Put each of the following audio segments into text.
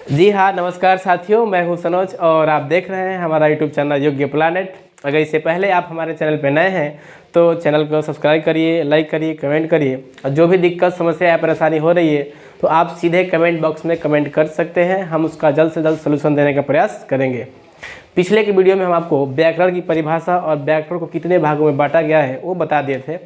जी हाँ, नमस्कार साथियों, मैं हूँ सनोज और आप देख रहे हैं हमारा यूट्यूब चैनल योग्य प्लानेट। अगर इससे पहले आप हमारे चैनल पर नए हैं तो चैनल को सब्सक्राइब करिए, लाइक करिए, कमेंट करिए और जो भी दिक्कत, समस्या या परेशानी हो रही है तो आप सीधे कमेंट बॉक्स में कमेंट कर सकते हैं। हम उसका जल्द से जल्द सलूशन देने का प्रयास करेंगे। पिछले की वीडियो में हम आपको व्याकरण की परिभाषा और व्याकरण को कितने भागों में बांटा गया है वो बता दिए थे।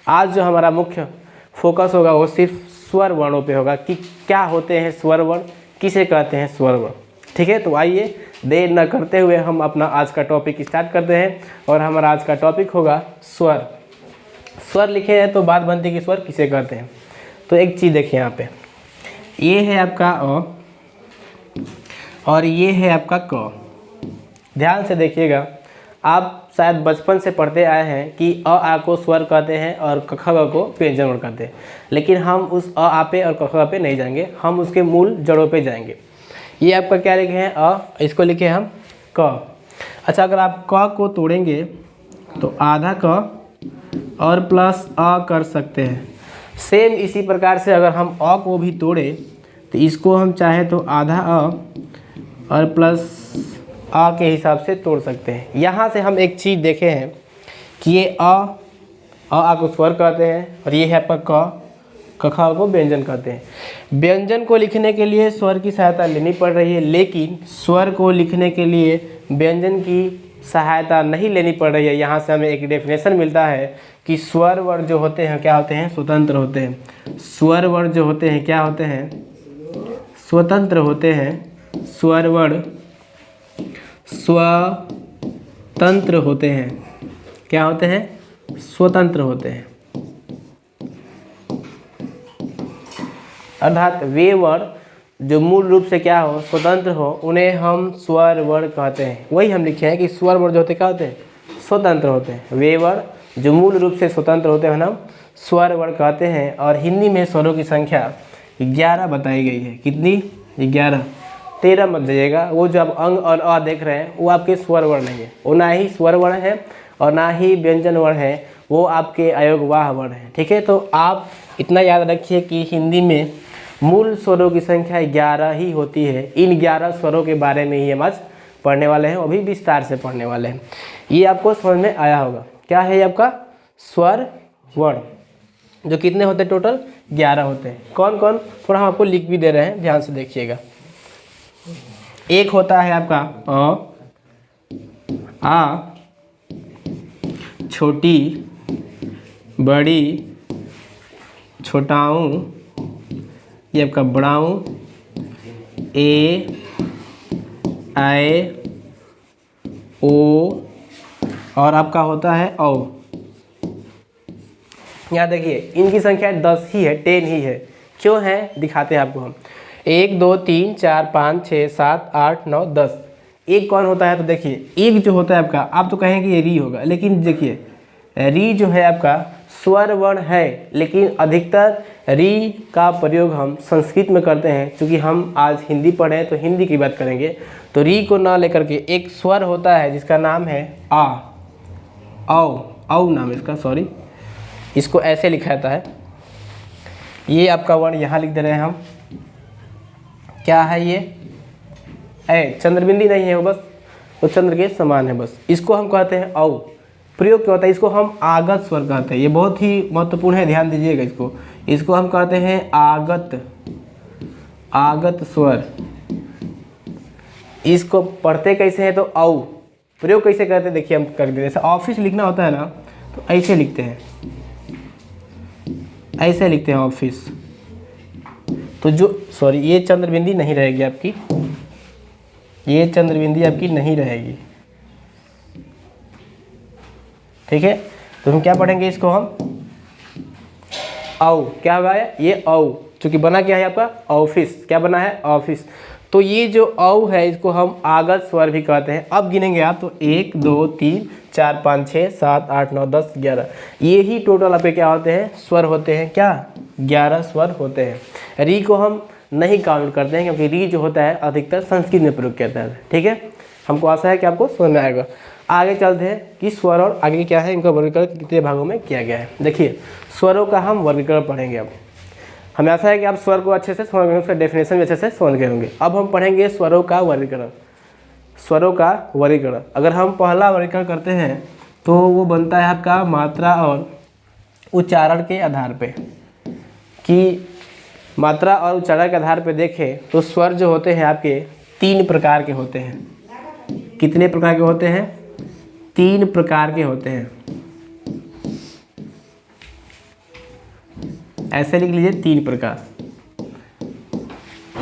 आज जो हमारा मुख्य फोकस होगा वो सिर्फ स्वर वर्णों पे होगा कि क्या होते हैं स्वर वर्ण, किसे कहते हैं स्वर वर्ण। ठीक है, तो आइए देर न करते हुए हम अपना आज का टॉपिक स्टार्ट करते हैं और हमारा आज का टॉपिक होगा स्वर। स्वर लिखे हैं तो बात बनती है कि स्वर किसे कहते हैं। तो एक चीज़ देखिए यहाँ पे, ये है आपका अ और ये है आपका क। ध्यान से देखिएगा, आप शायद बचपन से पढ़ते आए हैं कि अ आ को स्वर कहते हैं और क ख ग को व्यंजन वर्ण कहते हैं, लेकिन हम उस अ आ पे और क ख ग पे नहीं जाएंगे, हम उसके मूल जड़ों पे जाएंगे। ये आपका क्या लिखे हैं अ, इसको लिखे हम क। अच्छा, अगर आप क को तोड़ेंगे तो आधा क और प्लस अ कर सकते हैं। सेम इसी प्रकार से अगर हम अ को भी तोड़े तो इसको हम चाहे तो आधा अ और प्लस आ के हिसाब से तोड़ सकते हैं। यहाँ से हम एक चीज़ देखे हैं कि ये आ को स्वर कहते हैं और ये है आपका क ख को व्यंजन कहते हैं। व्यंजन को लिखने के लिए स्वर की सहायता लेनी पड़ रही है, लेकिन स्वर को लिखने के लिए व्यंजन की सहायता नहीं लेनी पड़ रही है। यहाँ से हमें एक डेफिनेशन मिलता है कि स्वर वर्ण जो होते हैं क्या होते हैं, स्वतंत्र होते हैं। स्वर वर्ण जो होते हैं क्या होते हैं, स्वतंत्र होते हैं। स्वर वर्ण स्वतंत्र होते हैं। क्या होते हैं, स्वतंत्र होते हैं। अर्थात वे वर्ण जो मूल रूप से क्या हो, स्वतंत्र हो, उन्हें हम स्वर वर्ण कहते हैं। वही हम लिखे हैं कि स्वर वर्ण जो होते क्या होते हैं, स्वतंत्र होते हैं। वे वर्ण जो मूल रूप से स्वतंत्र होते हैं हम स्वर वर्ण कहते हैं। और हिंदी में स्वरों की संख्या 11 बताई गई है। कितनी, 11। 13 मत जाइएगा, वो जो आप अंग और अ देख रहे हैं वो आपके स्वर वर्ण नहीं है, वो ना ही स्वर वर्ण है और ना ही व्यंजन वर्ण है, वो आपके अयोगवाह वर्ण है। ठीक है, तो आप इतना याद रखिए कि हिंदी में मूल स्वरों की संख्या 11 ही होती है। इन 11 स्वरों के बारे में ही हम आज पढ़ने वाले हैं, अभी विस्तार से पढ़ने वाले हैं। ये आपको समझ में आया होगा। क्या है ये आपका स्वर वर्ण, जो कितने होते हैं, टोटल 11 होते हैं। कौन कौन, थोड़ा हम आपको लिख भी दे रहे हैं, ध्यान से देखिएगा। एक होता है आपका अ, आ, छोटी, बड़ी, छोटाऊ, ये आपका बड़ाऊ, ए, आए, ओ और आपका होता है औ। यहाँ देखिए इनकी संख्या 10 ही है, 10 ही है। क्यों है दिखाते हैं आपको हम। 1 2 3 4 5 6 7 8 9 10। एक कौन होता है, तो देखिए एक जो होता है आपका, आप तो कहेंगे ये री होगा, लेकिन देखिए री जो है आपका स्वर वर्ण है, लेकिन अधिकतर री का प्रयोग हम संस्कृत में करते हैं। क्योंकि हम आज हिंदी पढ़े हैं तो हिंदी की बात करेंगे, तो री को ना लेकर के एक स्वर होता है जिसका नाम है आ, औ नाम इसका, सॉरी, इसको ऐसे लिखा जाता है। ये आपका वर्ण यहाँ लिख दे रहे हैं हम। क्या है ये, ए, चंद्रबिंदी नहीं है वो, बस वो चंद्र के समान है, बस इसको हम कहते हैं औ। प्रयोग क्या होता है, इसको हम आगत स्वर कहते हैं। ये बहुत ही महत्वपूर्ण है, ध्यान दीजिएगा इसको हम कहते हैं आगत स्वर। इसको पढ़ते कैसे हैं, तो औ। प्रयोग कैसे करते हैं देखिए, हम कर देते। जैसे ऑफिस लिखना होता है ना, तो ऐसे लिखते हैं, ऐसे लिखते हैं ऑफिस। तो जो, सॉरी, ये चंद्रबिंदी नहीं रहेगी आपकी, ये चंद्रबिंदी आपकी नहीं रहेगी। ठीक है, तो हम क्या पढ़ेंगे, इसको हम औ। क्या होगा ये औ, चूंकि बना क्या है आपका ऑफिस। क्या बना है, ऑफिस। तो ये जो औ है इसको हम आगत स्वर भी कहते हैं। अब गिनेंगे आप तो 1 2 3 4 5 6 7 8 9 10 11, ये ही टोटल आपके क्या होते हैं, स्वर होते हैं। क्या, 11 स्वर होते हैं। री को हम नहीं काउंट करते हैं क्योंकि री जो होता है अधिकतर संस्कृत में प्रयोग किया जाता है। ठीक है, हमको आशा है कि आपको समझ में आएगा। आगे चलते हैं कि स्वर और आगे क्या है, इनका वर्गीकरण कितने भागों में किया गया है। देखिए स्वरों का हम वर्गीकरण पढ़ेंगे अब। हमें आशा है कि आप स्वर को अच्छे से समझ गए, उसका डेफिनेशन भी अच्छे से समझ गए होंगे। अब हम पढ़ेंगे स्वरों का वर्गीकरण। स्वरों का वर्गीकरण, अगर हम पहला वर्गीकरण करते हैं तो वो बनता है आपका मात्रा और उच्चारण के आधार पे। कि मात्रा और उच्चारण के आधार पे देखें तो स्वर जो होते हैं आपके 3 प्रकार के होते हैं। कितने प्रकार के होते हैं? 3 प्रकार के होते हैं। ऐसे लिख लीजिए 3 प्रकार।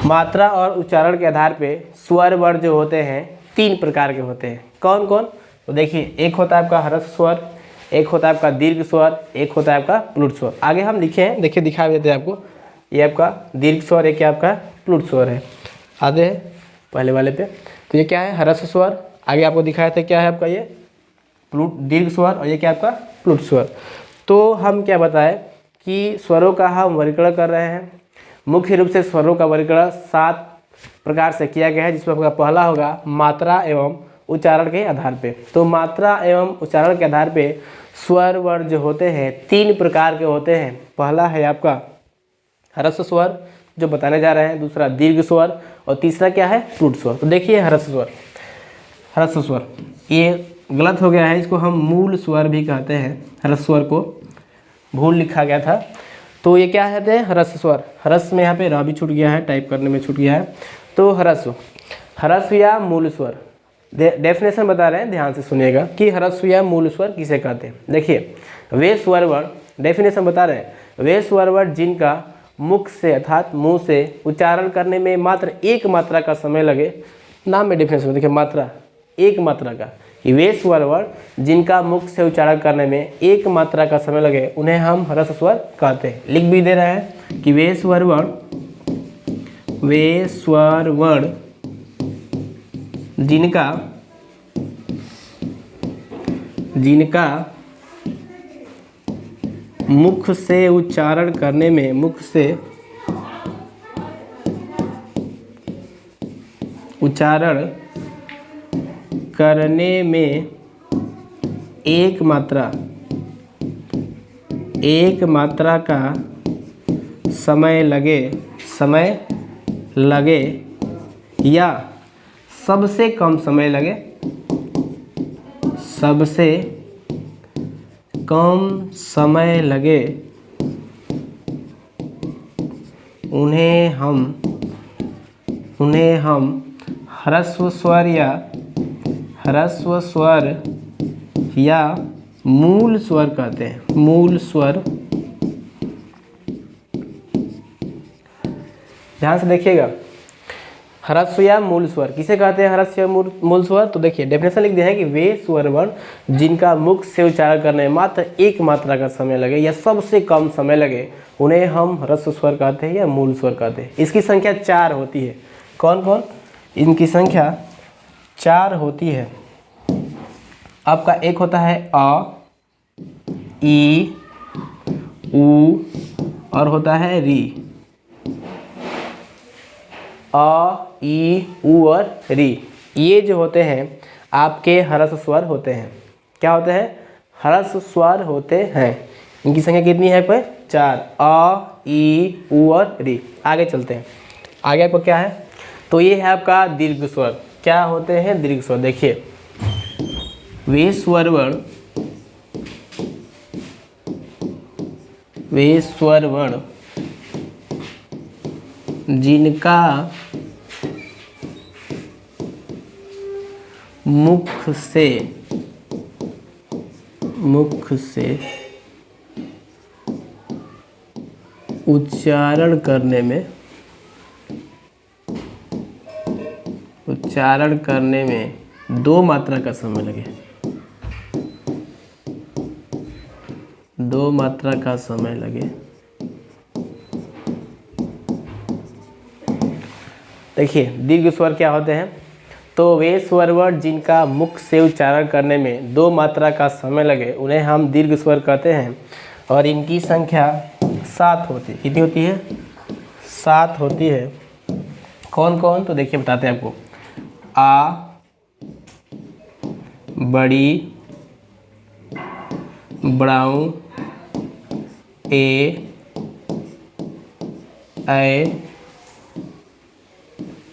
मात्रा और उच्चारण के आधार पे स्वर वर्ण जो होते हैं 3 प्रकार के होते हैं। कौन कौन? तो देखिए, एक होता है आपका ह्रस्व स्वर, एक होता है आपका दीर्घ स्वर, एक होता है आपका प्लुत स्वर। आगे हम लिखे हैं, देखिए दिखा देते हैं आपको। ये आपका दीर्घ स्वर, एक आपका प्लुत स्वर है। आगे है पहले वाले पे, तो ये क्या है? ह्रस्व स्वर। आगे आपको दिखाया था क्या है आपका ये दीर्घ स्वर, और ये क्या आपका प्लुत स्वर। तो हम क्या बताएं कि स्वरों का हम वर्गीकरण कर रहे हैं। मुख्य रूप से स्वरों का वर्गीकरण 7 प्रकार से किया गया है, जिसमें आपका पहला होगा मात्रा एवं उच्चारण के आधार पे। तो मात्रा एवं उच्चारण के आधार पे स्वर वर्ण जो होते हैं 3 प्रकार के होते हैं। पहला है आपका ह्रस्व स्वर जो बताने जा रहे हैं, दूसरा दीर्घ स्वर, और तीसरा क्या है? प्लुत स्वर। तो देखिए ह्रस्व स्वर, ह्रस्व स्वर ये गलत हो गया है, इसको हम मूल स्वर भी कहते हैं। ह्रस्व स्वर को भूल लिखा गया था, तो ये क्या कहते हैं? ह्रस्व स्वर। ह्रस्व में यहाँ पे र भी छूट गया है, टाइप करने में छूट गया है। तो ह्रस्व या मूल स्वर, डेफिनेशन बता रहे हैं, ध्यान से सुनिएगा कि ह्रस्व या मूल स्वर किसे कहते हैं। देखिए, वे स्वर वर्ण, डेफिनेशन बता रहे हैं, वे स्वर वर्ण जिनका मुख से अर्थात मुंह से उच्चारण करने में मात्र एक मात्रा का समय लगे। नाम में डेफिनेशन देखिए, मात्रा, एक मात्रा का, वे स्वर वर्ण जिनका मुख से उच्चारण करने में एक मात्रा का समय लगे उन्हें हम ह्रस्व स्वर कहते हैं। लिख भी दे रहे हैं कि वे स्वर वर्ण जिनका मुख से उच्चारण करने में एक मात्रा का समय लगे या सबसे कम समय लगे, उन्हें हम ह्रस्व स्वर या मूल स्वर कहते हैं। मूल स्वर, ध्यान से देखिएगा, ह्रस्व या मूल स्वर किसे कहते हैं? ह्रस्व या मूल स्वर। तो देखिए डेफिनेशन लिख दिया है कि वे स्वर वर्ण जिनका मुख से उच्चारण करने में मात्र एक मात्रा का समय लगे या सबसे कम समय लगे उन्हें हम ह्रस्व स्वर कहते हैं या मूल स्वर कहते हैं। इसकी संख्या 4 होती है। कौन कौन? इनकी संख्या 4 होती है। आपका एक होता है अ, ई, उ और होता है री। अ, ई, उ और री, ये जो होते हैं आपके ह्रस्व स्वर होते हैं। क्या होते हैं? ह्रस्व स्वर होते हैं। इनकी संख्या कितनी है पे? 4। अ, ई, उ और री। आगे चलते हैं, आगे आपको क्या है? तो ये है आपका दीर्घ स्वर। क्या होते हैं दीर्घ स्वर? देखिए, वे स्वर वर्ण जिनका मुख से उच्चारण करने में 2 मात्रा का समय लगे। 2 मात्रा का समय लगे। देखिए दीर्घ स्वर क्या होते हैं? तो वे स्वर वर्ण जिनका मुख से उच्चारण करने में 2 मात्रा का समय लगे उन्हें हम दीर्घ स्वर कहते हैं, और इनकी संख्या 7 होती है। कितनी होती है? 7 होती है। कौन कौन? तो देखिए बताते हैं आपको। आ, बड़ी, बड़ाऊ, ए, ऐ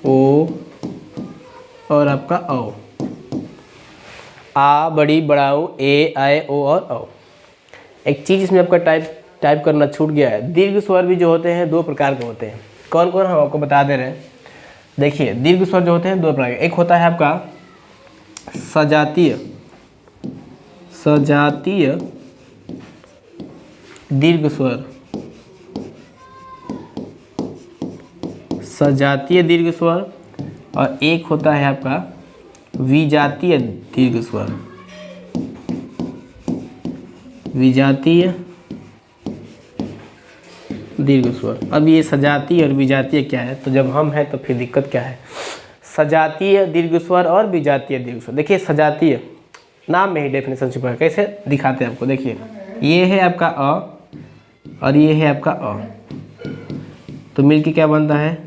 ओ और आपका औ। आ बड़ी बड़ाऊ, ए आए ओ और औ। एक चीज़ इसमें आपका टाइप करना छूट गया है। दीर्घ स्वर भी जो होते हैं दो प्रकार के होते हैं। कौन कौन हम आपको बता दे रहे हैं। देखिए दीर्घ स्वर जो होते हैं दो प्रकार के, एक होता है आपका सजातीय दीर्घ स्वर, सजातीय दीर्घ स्वर, और एक होता है आपका विजातीय दीर्घ स्वर, विजातीय दीर्घ स्वर। अब ये सजातीय और विजातीय क्या है, तो जब हम हैं तो फिर दिक्कत क्या है। सजातीय दीर्घ स्वर और विजातीय दीर्घ स्वर। देखिए सजातीय नाम में ही डेफिनेशन छुपा है, कैसे दिखाते हैं आपको। देखिए ये है आपका अ और ये है आपका अ, तो मिलके क्या बनता है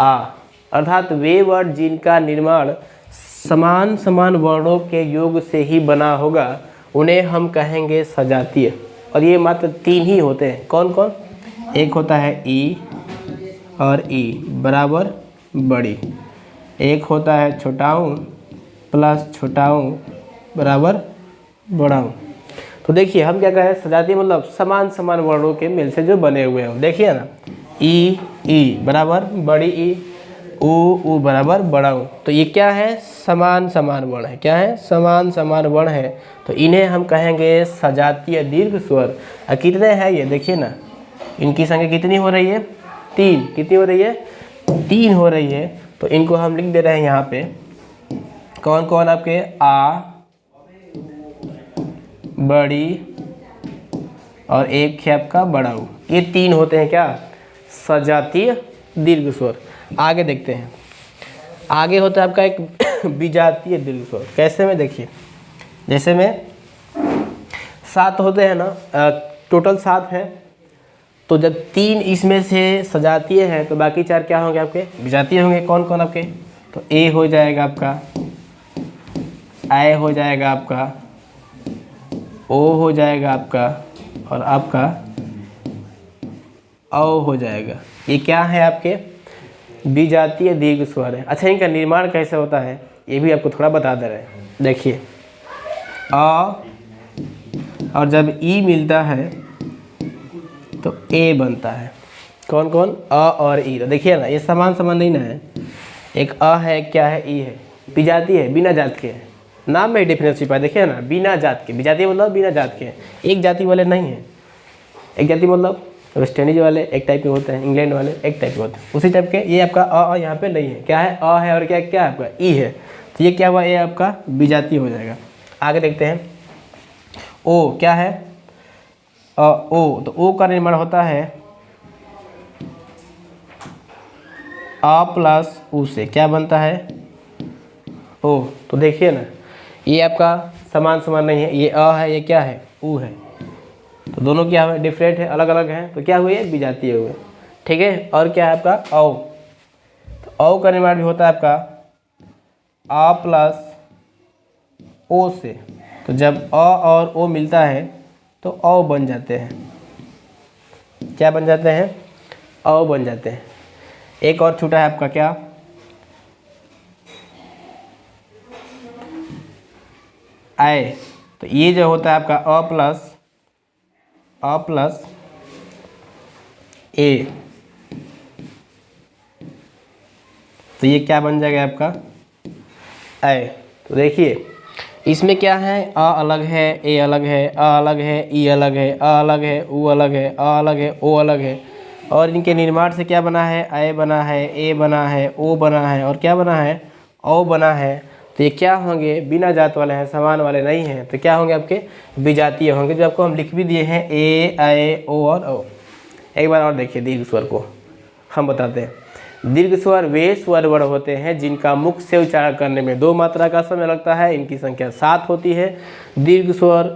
आ। अर्थात वे वर्ड जिनका निर्माण समान समान वर्णों के योग से ही बना होगा उन्हें हम कहेंगे सजातीय। और ये मात्र तीन ही होते हैं। कौन कौन। एक होता है ई और ई बराबर बड़ी, एक होता है छोटाऊ प्लस छोटाऊ बराबर बड़ाऊ। तो देखिए हम क्या कहें, सजातीय मतलब समान समान वर्णों के मेल से जो बने हुए हैं। देखिए ना, ई बराबर बड़ी ई, ऊ बराबर बड़ा ऊ। तो ये क्या है, समान समान वर्ण है। क्या है, समान समान वर्ण है। तो इन्हें हम कहेंगे सजातीय दीर्घ स्वर। कितने हैं ये देखिए ना, इनकी संख्या कितनी हो रही है, तीन। कितनी हो रही है, तीन हो रही है। तो इनको हम लिख दे रहे हैं यहाँ पे। कौन कौन आपके, आ बड़ी और एक है आपका बड़ा ऊ। ये तीन होते हैं क्या, सजातीय दीर्घ स्वर। आगे देखते हैं, आगे होता है आपका एक विजातीय दीर्घ स्वर। कैसे में, देखिए जैसे में 7 होते हैं ना, टोटल 7 हैं। तो जब 3 इसमें से सजातीय हैं तो बाकी 4 क्या होंगे आपके, विजातीय होंगे। कौन कौन आपके, तो ए हो जाएगा आपका, आई हो जाएगा आपका, ओ हो जाएगा आपका, और आपका औ हो जाएगा। ये क्या है आपके, विजातीय दीर्घ स्वर है। अच्छा, इनका निर्माण कैसे होता है ये भी आपको थोड़ा बता दे रहे हैं। देखिए अ और जब ई मिलता है तो ए बनता है। कौन कौन, अ और ई। तो देखिए ना, ये समान समान नहीं ना है। एक अ है, क्या है, ई है। विजातीय है, बिना जात के है। नाम में डिफरेंस छिपा है, देखिए ना, बिना जात के। विजातीय मतलब बिना जात के, एक जाति वाले नहीं है। एक जाति मतलब वेस्ट इंडीज वाले एक टाइप के होते हैं, इंग्लैंड वाले एक टाइप के होते हैं, उसी टाइप के। ये आपका अ यहाँ पे नहीं है। क्या है, अ है और क्या क्या है आपका, ई है। तो ये क्या हुआ, ये आपका विजातीय हो जाएगा। आगे देखते हैं, ओ क्या है, ओ। तो ओ का निर्माण होता है अ प्लस ऊ से। क्या बनता है, ओ। तो देखिए ना, ये आपका समान समान नहीं है। ये अ है, ये क्या है, ऊ है। तो दोनों क्या हुए, डिफरेंट है, अलग अलग हैं। तो क्या हुए, विजातीय हुए। ठीक है। और क्या है आपका औ। तो औ का निर्माण भी होता है आपका आ प्लस ओ से। तो जब अ और ओ मिलता है तो औ बन जाते हैं। क्या बन जाते हैं, औ बन जाते हैं। एक और छूटा है आपका क्या, आए। तो ये जो होता है आपका अ प्लस ए। तो ये क्या बन जाएगा आपका, आए। तो देखिए इसमें क्या है, अ अलग है, ए अलग है, अ अलग है, ई अलग है, अ अलग है, ऊ अलग है, अ अलग है, ओ अलग है। और इनके निर्माण से क्या बना है, ए बना है, ए बना है, ओ बना है, और क्या बना है, औ बना है। तो ये क्या होंगे, बिना जात वाले हैं, समान वाले नहीं हैं। तो क्या होंगे आपके, विजातीय होंगे, जो आपको हम लिख भी दिए हैं, ए आई ओ और औ। एक बार और देखिए दीर्घ स्वर को हम बताते हैं। दीर्घ स्वर वे स्वर वर्ण होते हैं जिनका मुख से उच्चारण करने में 2 मात्रा का समय लगता है। इनकी संख्या 7 होती है। दीर्घ स्वर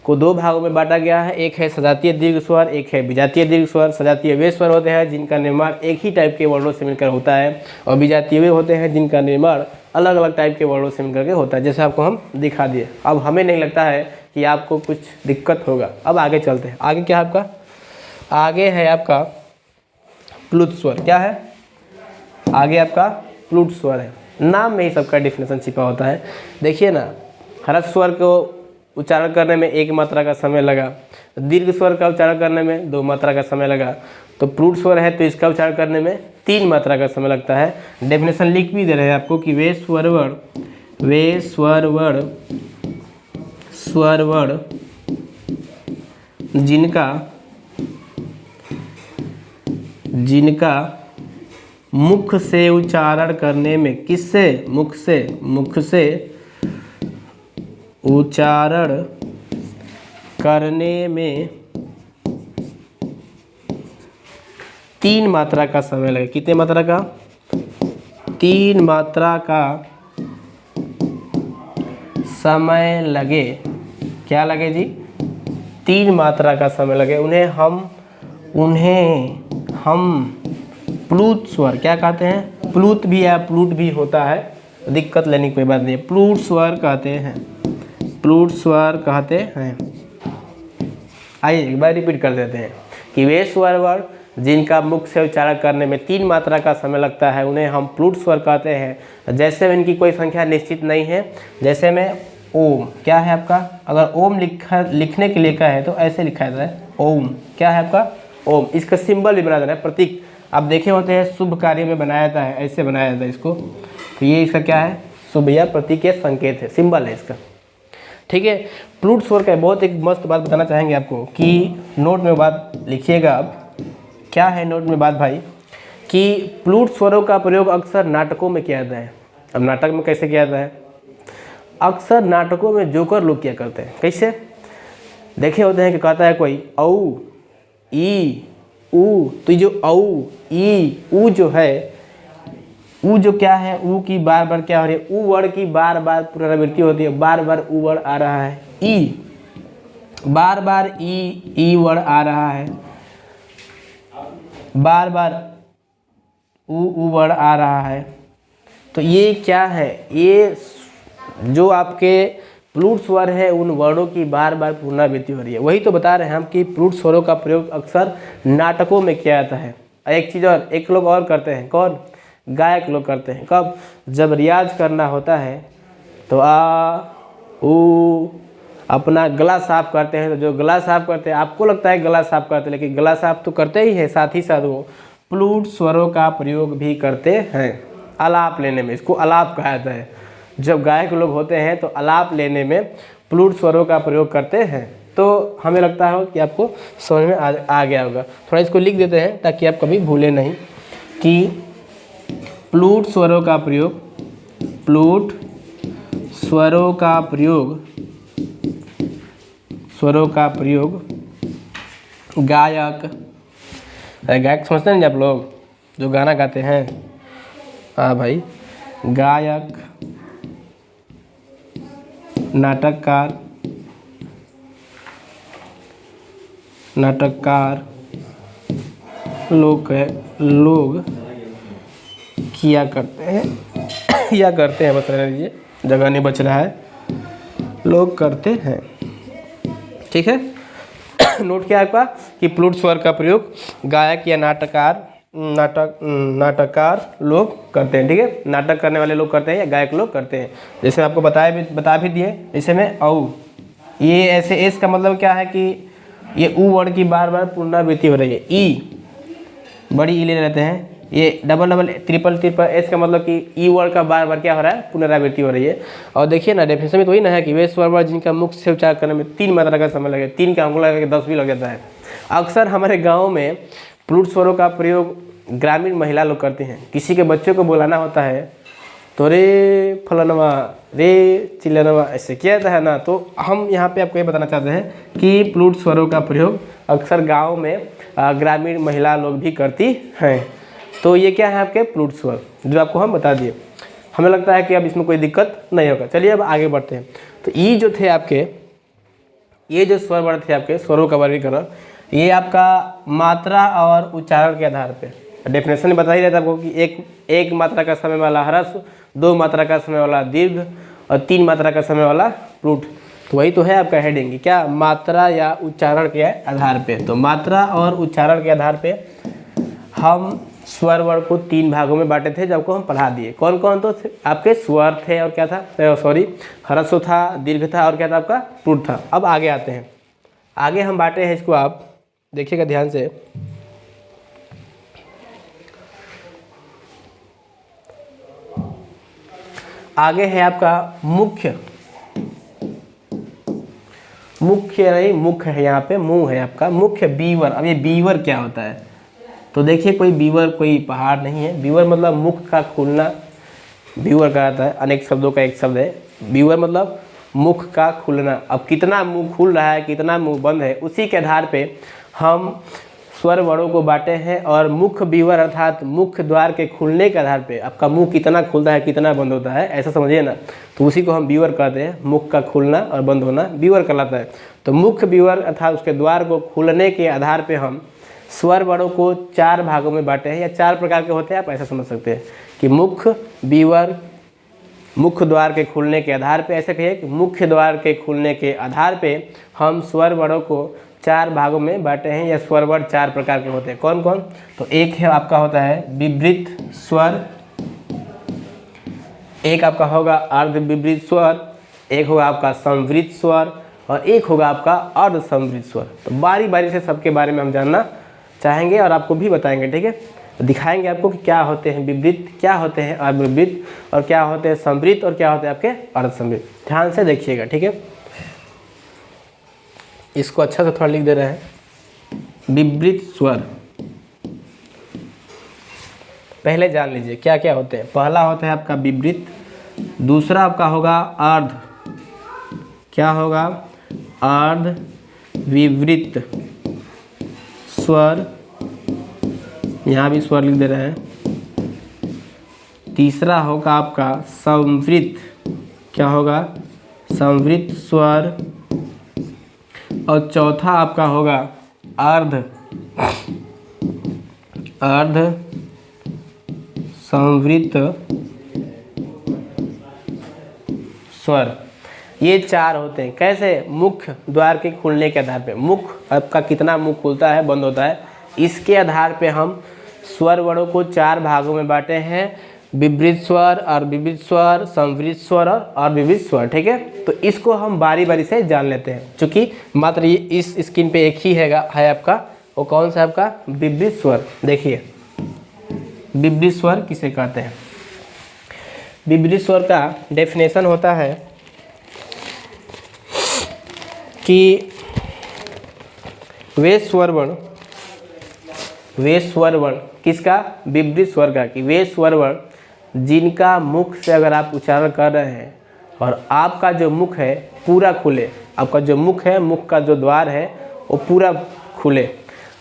को 2 भागों में बांटा गया है, एक है सजातीय दीर्घ स्वर, एक है विजातीय दीर्घ स्वर। सजातीय वे स्वर होते हैं जिनका निर्माण एक ही टाइप के वर्णों से मिलकर होता है, और विजातीय वे होते हैं जिनका निर्माण अलग अलग टाइप के वर्णों से मिलकर के होता है, जैसे आपको हम दिखा दिए। अब हमें नहीं लगता है कि आपको कुछ दिक्कत होगा। अब आगे चलते हैं। आगे क्या है आपका, आगे है आपका प्लुत स्वर क्या है, आगे आपका प्लुत स्वर है। नाम में ही सबका डिफिनेशन छिपा होता है। देखिए ना, ह्रस्व स्वर को उच्चारण करने में 1 मात्रा का समय लगा, दीर्घ स्वर का उच्चारण करने में 2 मात्रा का समय लगा, तो प्लुत स्वर है तो इसका उच्चारण करने में 3 मात्रा का समय लगता है। डेफिनेशन लिख भी दे रहे हैं आपको कि वे स्वरवर्ण जिनका मुख से उच्चारण करने में, किससे, मुख से उच्चारण करने में 3 मात्रा का समय लगे। कितने मात्रा का, 3 मात्रा का समय लगे। क्या लगे जी, 3 मात्रा का समय लगे। उन्हें हम प्लुत स्वर क्या कहते हैं, प्लुत भी है प्लुट भी होता है, दिक्कत लेने की कोई बात नहीं है, प्लुत स्वर कहते हैं, प्लुत स्वर कहते हैं। आइए एक बार रिपीट कर देते हैं कि वे स्वर वर्ण जिनका मुख से उच्चारण करने में 3 मात्रा का समय लगता है उन्हें हम प्लुत स्वर कहते हैं। जैसे में इनकी कोई संख्या निश्चित नहीं है, जैसे में ओम क्या है आपका, अगर ओम लिखने के लिए है तो ऐसे लिखा जाता है ओम, क्या है आपका ओम। इसका सिंबल भी बनाया जाता है, प्रतीक आप देखे होते हैं शुभ कार्य में बनाया जाता है, ऐसे बनाया जाता है इसको, तो ये इसका क्या है, शुभ या प्रतीक या संकेत है, सिंबल है इसका। ठीक है, प्लुत स्वर का बहुत एक मस्त बात बताना चाहेंगे आपको कि नोट में बात लिखिएगा आप। क्या है नोट में बात भाई, कि प्लुत स्वरों का प्रयोग अक्सर नाटकों में किया जाता है। अब नाटक में कैसे किया जाता है, अक्सर नाटकों में जोकर लोग क्या करते हैं, कैसे देखे होते हैं कि कहता है कोई औ ई ऊ, तो जो औ ई ऊ जो है, ऊ जो क्या है, ऊ की बार बार क्या हो रही है, ऊ वर्ड की बार बार पुनरावृत्ति होती है, बार बार ऊ वर्ड आ रहा है, ई बार बार ई वर्ड आ रहा है, बार बार ऊ वर्ड आ रहा है। तो ये क्या है, ये जो आपके प्लुत स्वर है उन वर्णों की बार बार पुनरावृत्ति हो रही है। वही तो बता रहे हैं हम कि प्लुत स्वरों का प्रयोग अक्सर नाटकों में किया जाता है। एक चीज़ और, एक लोग और करते हैं, कौन, गायक लोग करते हैं। कब, जब रियाज करना होता है तो आ ऊ अपना गला साफ करते हैं, तो जो गला साफ करते हैं आपको लगता है गला साफ करते हैं, लेकिन गला साफ तो करते ही है, साथ ही साथ वो प्लुत स्वरों का प्रयोग भी करते हैं आलाप लेने में। इसको आलाप कहा जाता है। जब गायक लोग होते हैं तो आलाप लेने में प्लुत स्वरों का प्रयोग करते हैं। तो हमें लगता है कि आपको समझ में आ गया होगा। थोड़ा इसको लिख देते हैं ताकि आप कभी भूलें नहीं कि प्लुत स्वरों का प्रयोग, प्लुत स्वरों का प्रयोग गायक समझते हैं आप लोग जो गाना गाते हैं, हाँ भाई, गायक, नाटककार लोग किया करते हैं या करते हैं, बता लीजिए, जगह नहीं बच रहा है, लोग करते हैं। ठीक है, नोट किया आपका कि प्लुत स्वर का प्रयोग गायक या नाटककार लोग करते हैं। ठीक है, नाटक करने वाले लोग करते हैं या गायक लोग करते हैं। जैसे आपको बता भी दिए, जैसे में औ, ये ऐसे एस का मतलब क्या है कि ये ऊ वर्ड की बार बार पुनरावृत्ति हो रही है। ई बड़ी ई ले रहते हैं, ये डबल ट्रिपल एस का मतलब कि ई वर्ड का बार बार क्या हो रहा है, पुनरावृत्ति हो रही है। और देखिए ना, डेफिनेशन में तो वही ना है कि वे स्वर वर्ड जिनका मुख से उच्चारण करने में 3 मात्रा का समय लगे, 3 का हमको लगा कि 10 भी लग जाता है। अक्सर हमारे गाँव में प्लुत स्वरों का प्रयोग ग्रामीण महिला लोग करते हैं। किसी के बच्चों को बुलाना होता है तो रे फलनवा, रे चिलनवा, ऐसे किया जाता है ना। तो हम यहाँ पे आपको ये बताना चाहते हैं कि प्लुत स्वरों का प्रयोग अक्सर गांव में ग्रामीण महिला लोग भी करती हैं। तो ये क्या है आपके प्लुत स्वर जो आपको हम बता दिए। हमें लगता है कि अब इसमें कोई दिक्कत नहीं होगा। चलिए अब आगे बढ़ते हैं। तो ये जो थे आपके, ये जो स्वर वर्ण थे आपके, स्वरों का वर्गीकरण, ये आपका मात्रा और उच्चारण के आधार पे, डेफिनेशन में बता ही रहता है आपको कि एक मात्रा का समय वाला ह्रस्व, 2 मात्रा का समय वाला दीर्घ और 3 मात्रा का समय वाला प्लुत। तो वही तो है आपका हेडिंग, क्या, मात्रा या उच्चारण के आधार पे। तो मात्रा और उच्चारण के आधार पे हम स्वर वर्ण को 3 भागों में बांटे थे, जब को हम पढ़ा दिए। कौन कौन तो आपके स्वर थे और क्या था, सॉरी ह्रस्व था, दीर्घ था और क्या था आपका पुट था। अब आगे आते हैं, आगे हम बांटे हैं इसको, आप देखिएगा ध्यान से। आगे है आपका मुख्य, मुख्य नहीं मुख्य है, यहाँ पे मुंह है आपका मुख्य बीवर। अब ये बीवर क्या होता है, तो देखिए कोई बीवर कोई पहाड़ नहीं है। बीवर मतलब मुख का खुलना, बीवर का आता है, अनेक शब्दों का एक शब्द है। बीवर मतलब मुख का खुलना। अब कितना मुंह खुल रहा है, कितना मुंह बंद है, उसी के आधार पे हम स्वर वर्णों को बांटे हैं। और मुख्य बीवर अर्थात मुख्य द्वार के खुलने के आधार पे आपका मुंह कितना खुलता है, कितना बंद होता है, ऐसा समझिए ना, तो उसी को हम बीवर कहते हैं। मुख का खुलना और बंद होना बीवर कहलाता है। तो मुख्य बीवर अर्थात उसके द्वार को खुलने के आधार पे हम स्वर वर्णों को 4 भागों में बांटे हैं, या 4 प्रकार के होते हैं, आप ऐसा समझ सकते हैं कि मुख्य बीवर, मुख्य द्वार के खुलने के आधार पे, ऐसे कहिए कि मुख्य द्वार के खुलने के आधार पे हम स्वर वर्णों को 4 भागों में बांटे हैं, या स्वर वर्ण 4 प्रकार के होते हैं। कौन कौन, तो एक है आपका होता है विवृत स्वर, एक आपका होगा अर्ध विवृत स्वर, एक होगा आपका संवृत स्वर, और एक होगा आपका अर्ध संवृत स्वर। तो बारी बारी से सबके बारे में हम जानना चाहेंगे और आपको भी बताएंगे, ठीक है। तो दिखाएंगे आपको कि क्या होते हैं विवृत, क्या होते हैं अविवृत, और क्या होते हैं संवृत, और क्या होते हैं आपके अर्ध संवृत। ध्यान से देखिएगा, ठीक है। इसको अच्छा से थोड़ा लिख दे रहे हैं। विवृत स्वर पहले जान लीजिए क्या क्या होते हैं। पहला होता है आपका विवृत, दूसरा आपका होगा अर्ध, क्या होगा अर्ध विवृत स्वर, यहाँ भी स्वर लिख दे रहे हैं। तीसरा होगा आपका संवृत, क्या होगा संवृत स्वर, और चौथा आपका होगा अर्ध, अर्ध संवृत स्वर। ये 4 होते हैं। कैसे, मुख्य द्वार के खुलने के आधार पे, मुख आपका कितना मुंह खुलता है बंद होता है, इसके आधार पे हम स्वर वर्णों को 4 भागों में बांटे हैं। विवृत स्वर, अर्धविवृत स्वर, संवृत स्वर और अविवृत स्वर, ठीक है। तो इसको हम बारी बारी से जान लेते हैं, क्योंकि मात्र ये इस स्क्रीन पे एक ही है आपका, वो कौन सा आपका विवृत स्वर। देखिए विवृत स्वर किसे कहते हैं। विवृत स्वर का डेफिनेशन होता है कि वे स्वर वर्ण किसका, विवृत स्वर का, कि वे स्वर वर्ण जिनका मुख से अगर आप उच्चारण कर रहे हैं और आपका जो मुख है पूरा खुले, आपका जो मुख है, मुख का जो द्वार है वो पूरा खुले।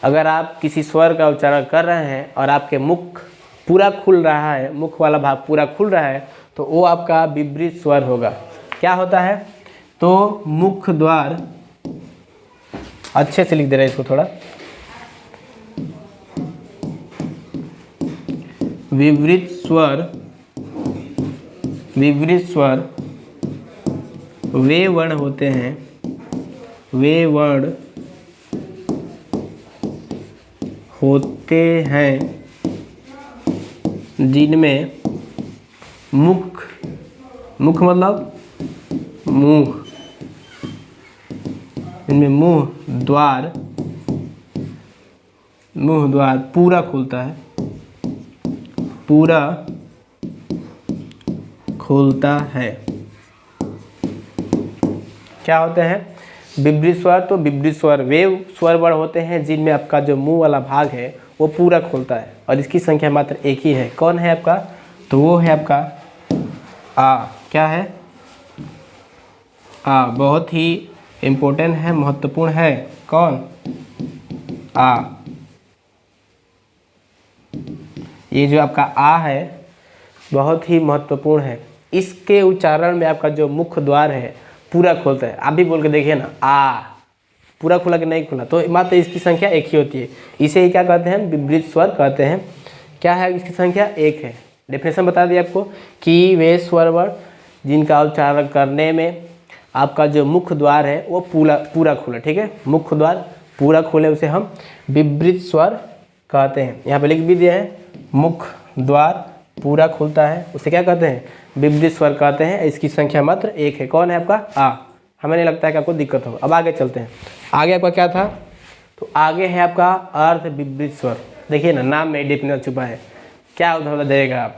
अगर आप किसी स्वर का उच्चारण कर रहे हैं और आपके मुख पूरा खुल रहा है, मुख वाला भाग पूरा खुल रहा है, तो वो आपका विवृत स्वर होगा। क्या होता है, तो मुख द्वार, अच्छे से लिख दे रहे हैं इसको थोड़ा, विवृत स्वर वे वर्ण होते हैं, वे वर्ण होते हैं जिनमें मुख मतलब मुंह, इनमें मुंह द्वार पूरा खुलता है, पूरा खुलता है। क्या होते हैं विवृत स्वर, तो विवृत स्वर वे स्वर वर्ण होते हैं जिनमें आपका जो मुंह वाला भाग है वो पूरा खुलता है, और इसकी संख्या मात्र एक ही है। कौन है आपका, तो वो है आपका आ। क्या है, आ, बहुत ही इम्पोर्टेंट है, महत्वपूर्ण है। कौन, आ। ये जो आपका आ है बहुत ही महत्वपूर्ण है। इसके उच्चारण में आपका जो मुख्य द्वार है पूरा खोलता है। आप भी बोल के देखिए ना, आ पूरा खुला कि नहीं खुला, तो मात्र इसकी संख्या एक ही होती है। इसे ही क्या कहते हैं, विवृत स्वर कहते हैं। क्या है, इसकी संख्या एक है। डेफिनेशन बता दिया आपको कि वे स्वर वर्ण जिनका उच्चारण करने में आपका जो मुख्य द्वार है वो पूरा खुला, ठीक है। मुख्य द्वार पूरा खुले उसे हम विवृत स्वर कहते हैं। यहाँ पे लिख भी दिया है, मुख द्वार पूरा खुलता है, उसे क्या कहते हैं? विपरीत स्वर कहते हैं। इसकी संख्या मात्र एक है। कौन है आपका? आ। हमें नहीं लगता है कि आपको दिक्कत होगा। अब आगे चलते हैं। आगे आपका क्या था? तो आगे है आपका अर्ध विपरीत स्वर। देखिए ना, नाम में डेफिनेशन छुपा है। क्या उदाहरण देगा आप?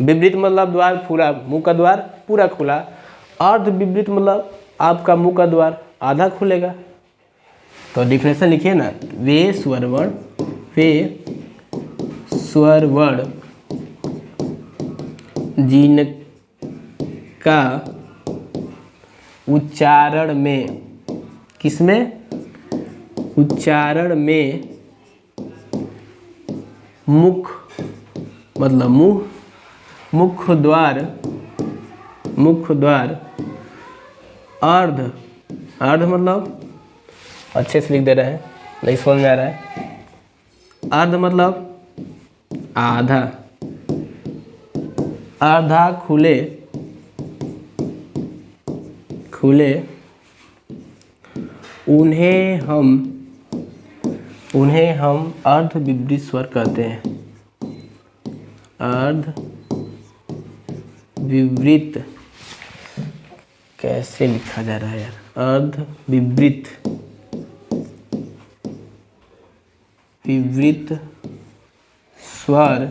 विपरीत मतलब द्वार पूरा, मुंह का द्वार पूरा खुला। अर्ध विपरीत मतलब आपका मुंह का द्वार आधा खुलेगा। तो डिफिनेशन लिखिए ना, वे स्वर वर्ण जिनका उच्चारण में, किसमें? उच्चारण में मुख मतलब मुंह, मुख द्वार अर्ध मतलब अच्छे से लिख दे रहे हैं, नहीं समझ में आ रहा है। अर्ध मतलब आधा, आधा खुले उन्हें हम अर्ध विपरीत स्वर कहते हैं। अर्ध विपरीत कैसे लिखा जा रहा है यार? अर्ध विपरीत स्वर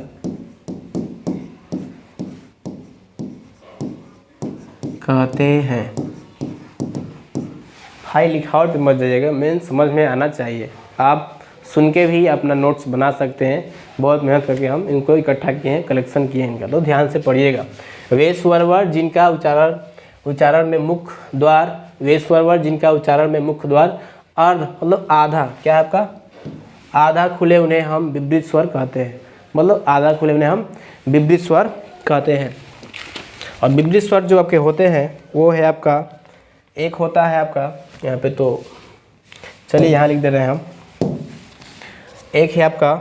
कहते हैं। भाई लिखावट पे मत जाइएगा, मेन समझ में आना चाहिए। आप सुन के भी अपना नोट्स बना सकते हैं। बहुत मेहनत करके हम इनको इकट्ठा किए हैं, कलेक्शन किए हैं इनका, तो ध्यान से पढ़िएगा। वे स्वर वर्ण जिनका उच्चारण में मुख द्वार, वे स्वर वर्ण जिनका उच्चारण में मुख द्वार अर्ध मतलब आधा, क्या है आपका? आधा खुले उन्हें हम विपरीत स्वर कहते हैं। मतलब आधा खुले उन्हें हम विपरीत स्वर कहते हैं। और विपरीत स्वर जो आपके होते हैं वो है आपका, एक होता है आपका यहाँ पे, तो चलिए यहाँ लिख दे रहे हैं हम। एक है आपका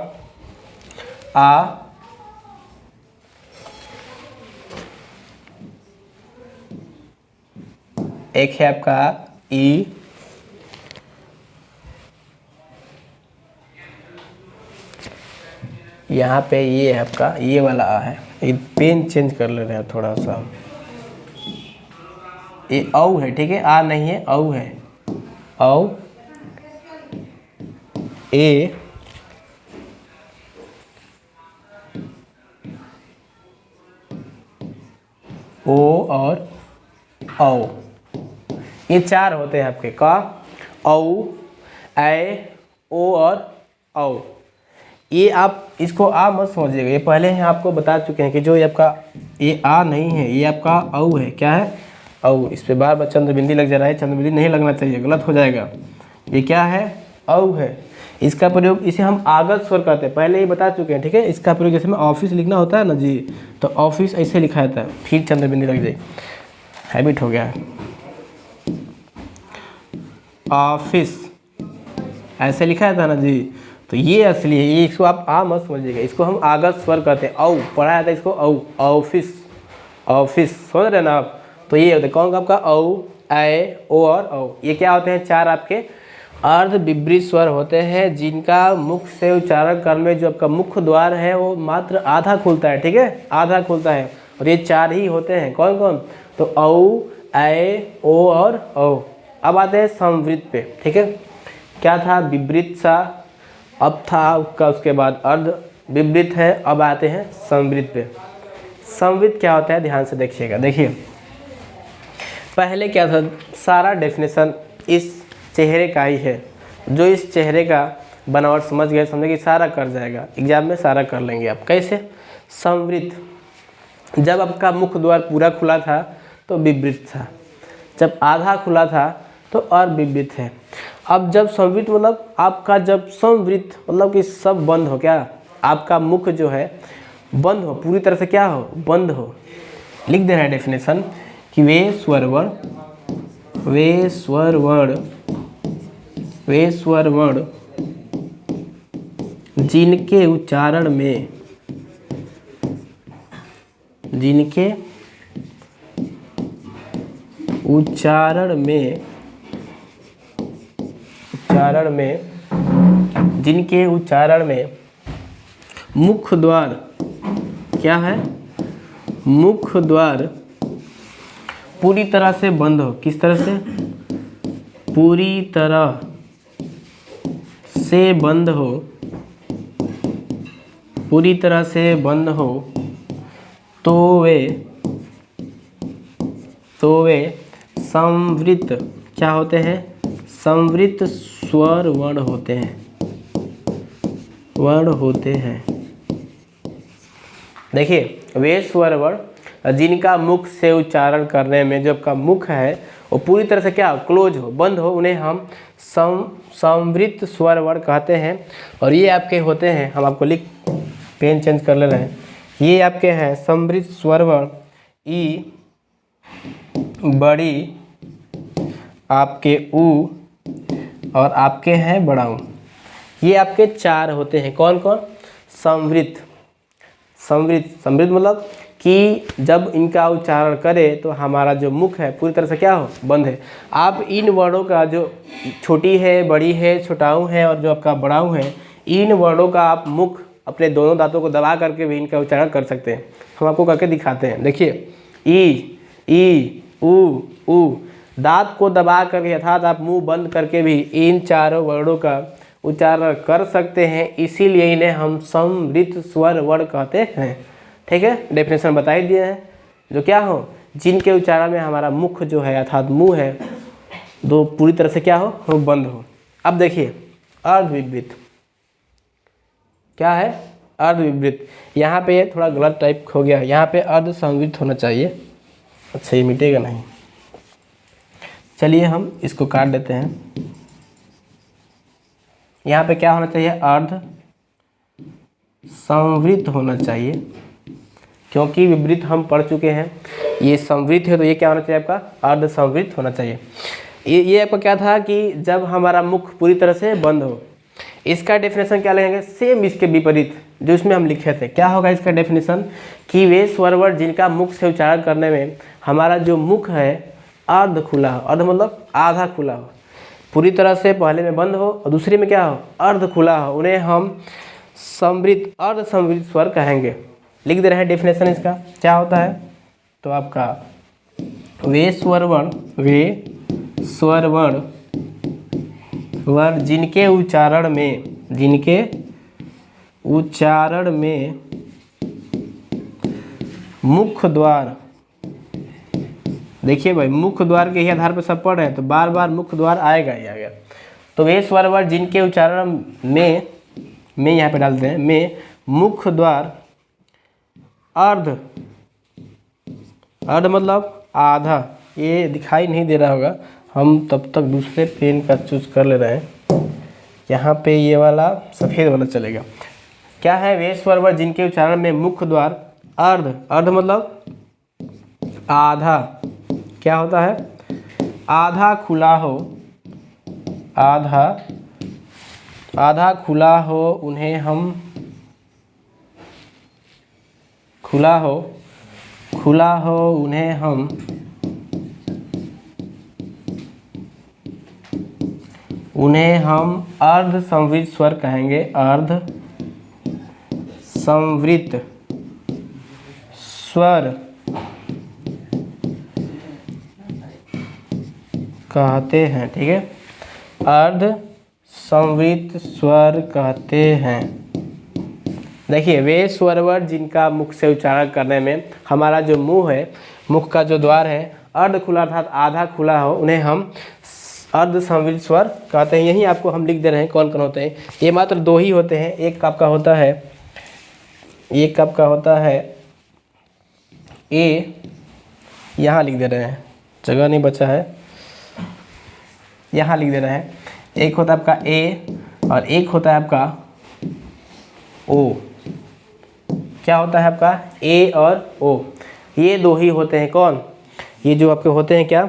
आ, एक है आपका ई, यहाँ पे ये है आपका, ये वाला आ है। ये पेन चेंज कर ले रहे हैं थोड़ा सा। ये औ है, ठीक है, आ नहीं है, औ है। औ, ए, ओ और औ, ये चार होते हैं आपके। का, औ, ए, ओ और औ। ये आप इसको आ मत समझिएगा, ये पहले ही आपको बता चुके हैं कि जो ये आपका ये आ नहीं है, ये आपका औ है। क्या है? औ। इस पे बार बार चंद्रबिंदी लग जा रहा है, चंद्रबिंदी नहीं लगना चाहिए, गलत हो जाएगा। ये क्या है? औ है। इसका प्रयोग, इसे हम आगत स्वर कहते हैं, पहले ही बता चुके हैं, ठीक है। इसका प्रयोग जैसे में ऑफिस लिखना होता है ना जी, तो ऑफिस ऐसे लिखा जाता है, फिर चंद्रबिंदी लग जाए, हैबिट हो गया है। ऑफिस ऐसे लिखा जाता है ना जी, तो ये असली है। ये इसको आप आ मत समझिएगा, इसको हम आगत स्वर कहते हैं। औ पढ़ा जाता है इसको, औ, ऑफिस, ऑफिस, समझ रहे ना आप? तो ये होते हैं कौन आपका? औ, ए, ओ और औ। ये क्या होते हैं? चार आपके अर्ध विपरीत स्वर होते हैं जिनका मुख से उच्चारण करने में जो आपका मुख्य द्वार है वो मात्र आधा खुलता है, ठीक है, आधा खुलता है। और ये चार ही होते हैं। कौन कौन? तो औ, ए, ओ और औ। अब आते हैं संवृत पे, ठीक है। क्या था? विपरीत सा, अब था आपका, उसके बाद अर्ध विपरीत है, अब आते हैं संवृत पे। संवृत क्या होता है? ध्यान से देखिएगा। देखिए पहले क्या था, सारा डेफिनेशन इस चेहरे का ही है। जो इस चेहरे का बनावट समझ गए, समझे कि सारा कर जाएगा एग्जाम में, सारा कर लेंगे आप। कैसे? संवृत, जब आपका मुख द्वार पूरा खुला था तो विपरीत था, जब आधा खुला था तो अविपरीत है। अब जब संवृत मतलब आपका, जब संवृत मतलब कि सब बंद हो, क्या आपका मुख जो है बंद हो, पूरी तरह से क्या हो? बंद हो। लिख दे रहा है डेफिनेशन कि वे स्वर वर्ण जिनके उच्चारण में मुख द्वार क्या है, मुख द्वार पूरी तरह से बंद हो। किस तरह से, पूरी तरह से बंद हो, पूरी तरह से बंद हो तो वे संवृत क्या होते हैं, संवृत स्वर वर्ण होते हैं, वर्ण होते हैं। देखिए वे स्वर वर्ण जिनका मुख से उच्चारण करने में जो आपका मुख है वो पूरी तरह से क्या क्लोज हो, बंद हो, उन्हें हम संवृत स्वर वर्ण कहते हैं। और ये आपके होते हैं, हम आपको लिख पेन चेंज कर ले रहे हैं, ये आपके हैं संवृत स्वर वर्ण ई, बड़ी, आपके ऊ और आपके हैं बड़ा ऊ। ये आपके चार होते हैं। कौन कौन, संवृत, संवृत, संवृत मतलब कि जब इनका उच्चारण करें तो हमारा जो मुख है पूरी तरह से क्या हो, बंद है। आप इन वर्णों का जो छोटी है, बड़ी है, छोटाऊ है और जो आपका बड़ाऊ है, इन वर्णों का आप मुख अपने दोनों दांतों को दबा करके भी इनका उच्चारण कर सकते हैं। हम आपको करके दिखाते हैं। देखिए ई ऊ, दांत को दबा करके अर्थात आप मुंह बंद करके भी इन चारों वर्णों का उच्चारण कर सकते हैं, इसीलिए इन्हें हम संवृत स्वर वर्ण कहते हैं। ठीक है, डेफिनेशन बता ही दिए हैं, जो क्या हो, जिनके उच्चारण में हमारा मुख जो है अर्थात मुंह है दो पूरी तरह से क्या हो, वो बंद हो। अब देखिए अर्धविवृत क्या है, अर्धविवृत, यहाँ पे थोड़ा गलत टाइप हो गया, यहाँ पे अर्ध संवृत होना चाहिए। अच्छा ये मिटेगा नहीं, चलिए हम इसको काट देते हैं। यहाँ पे क्या होना चाहिए, अर्ध संवृत होना चाहिए, क्योंकि विवृत हम पढ़ चुके हैं, ये संवृत है तो ये क्या होना चाहिए आपका, अर्ध संवृत होना चाहिए। ये आपका क्या था कि जब हमारा मुख पूरी तरह से बंद हो। इसका डेफिनेशन क्या लगेंगे, सेम इसके विपरीत जो इसमें हम लिखे थे। क्या होगा इसका डेफिनेशन, कि वे स्वर वर्ण जिनका मुख से उच्चारण करने में हमारा जो मुख है अर्ध खुला हो, अर्ध मतलब आधा खुला हो, पूरी तरह से पहले में बंद हो और दूसरे में क्या हो, अर्ध खुला हो, उन्हें हम संवृत, अर्ध संवृत स्वर कहेंगे। लिख दे रहे हैं डेफिनेशन इसका क्या होता है। तो आपका वे स्वर वर्ण, वे स्वर वर्ण जिनके उच्चारण में मुख द्वार, देखिए भाई मुख द्वार के ही आधार पर सब पढ़ रहे हैं तो बार बार मुख द्वार आएगा ही आएगा। तो वे स्वर वर्ण जिनके उच्चारण में यहाँ पे डालते हैं, में मुख द्वार अर्ध, अर्ध मतलब आधा, ये दिखाई नहीं दे रहा होगा, हम तब तक दूसरे पेन का चूज कर ले रहे हैं। यहाँ पे ये वाला सफ़ेद वाला चलेगा। क्या है, वे स्वर वर्ण जिनके उच्चारण में मुख द्वार अर्ध, अर्ध मतलब आधा, क्या होता है, आधा खुला हो, आधा खुला हो, उन्हें हम खुला हो उन्हें हम अर्ध संवृत स्वर कहेंगे, अर्ध संवृत स्वर कहते हैं। ठीक है, अर्ध संवृत स्वर कहते हैं। देखिए वे स्वर वर्ण जिनका मुख से उच्चारण करने में हमारा जो मुंह है, मुख का जो द्वार है अर्ध खुला अर्थात आधा खुला हो, उन्हें हम अर्ध संवृत स्वर कहते हैं। यही आपको हम लिख दे रहे हैं कौन कौन होते हैं। ये मात्र दो ही होते हैं, एक आपका होता है ए, यहाँ लिख दे रहे हैं, जगह नहीं बचा है, यहाँ लिख दे रहे हैं। एक होता है आपका ए और एक होता है आपका ओ। क्या होता है आपका, ए और ओ, ये दो ही होते हैं। कौन, ये जो आपके होते हैं क्या,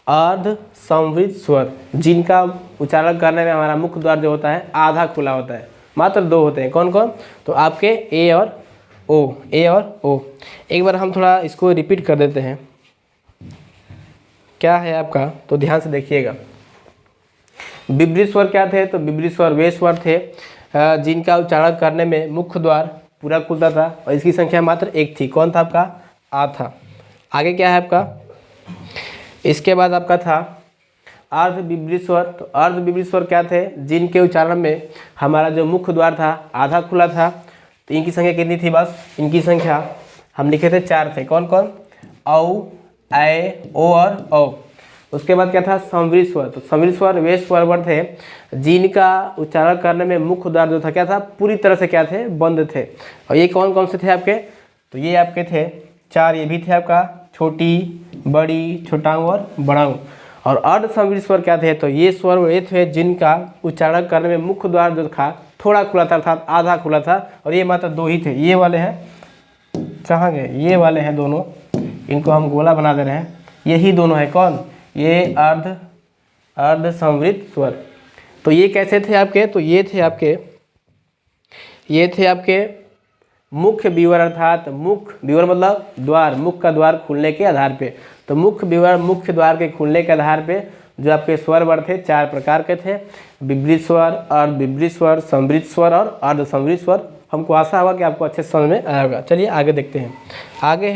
अर्ध संवृत स्वर जिनका उच्चारण करने में हमारा मुख द्वार जो होता है आधा खुला होता है। मात्र दो होते हैं। कौन कौन, तो आपके ए और ओ, ए और ओ। एक बार हम थोड़ा इसको रिपीट कर देते हैं। क्या है आपका, तो ध्यान से देखिएगा। विवृत स्वर क्या थे, तो विवृत स्वर वे स्वर थे जिनका उच्चारण करने में मुख्य द्वार पूरा खुलता था और इसकी संख्या मात्र एक थी। कौन था आपका? आ था। आगे क्या है आपका? इसके बाद आपका था अर्ध विपरीत स्वर। तो अर्ध विपरीत स्वर क्या थे? जिनके उच्चारण में हमारा जो मुख्य द्वार था आधा खुला था। तो इनकी संख्या कितनी थी? बस इनकी संख्या हम लिखे थे 4 थे। कौन कौन? औ, ऐ, ओ और औ। उसके बाद क्या था? संवृत स्वर। तो संवृत स्वर वे स्वर थे जिनका उच्चारण करने में मुख्य द्वार जो था क्या था? पूरी तरह से क्या थे? बंद थे। और ये कौन कौन से थे आपके? तो ये आपके थे 4। ये भी थे आपका छोटी, बड़ी, छोटांग और बड़ांग। और अर्ध संवृत स्वर क्या थे? तो ये स्वर वे थे जिनका उच्चारण करने में मुख्य द्वार जो था थोड़ा खुला था अर्थात आधा खुला था। और ये मात्र 2 ही थे। ये वाले हैं, कहाँ गए? ये वाले हैं दोनों, इनको हम गोला बना दे रहे हैं। यही दोनों है कौन? ये अर्ध संवृत स्वर। तो ये कैसे थे आपके? तो ये थे आपके मुख्य विवर अर्थात मुख्य विवर मतलब द्वार, मुख्य का द्वार खुलने के आधार पे। तो मुख्य विवर मुख्य द्वार के खुलने के आधार पे जो आपके स्वर वर्ग थे 4 प्रकार के थे। विपरीत स्वर, अर्ध विपरीत स्वर, संवृत स्वर और अर्ध संवृत स्वर। हमको आशा होगा कि आपको अच्छे से समझ में आया होगा। चलिए आगे देखते हैं। आगे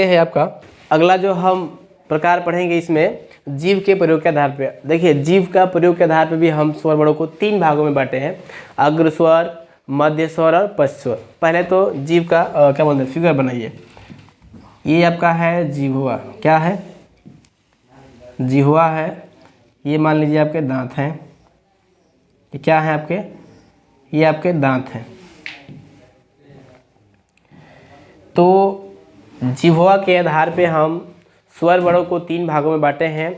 है आपका अगला जो हम प्रकार पढ़ेंगे इसमें जीव के प्रयोग के आधार पे। देखिए जीव का प्रयोग के आधार पे भी हम स्वर वर्णों को 3 भागों में बांटे हैं, अग्र स्वर, मध्य स्वर और पश्च स्वर। पहले तो जीव का क्या बोलते हैं, फिगर बनाइए। ये आपका है जिह्वा। क्या है? जिह्वा है। ये मान लीजिए आपके दांत हैं। ये क्या है आपके? ये आपके दांत हैं। तो जिह्वा के आधार पे हम स्वर वर्णों को 3 भागों में बांटे हैं।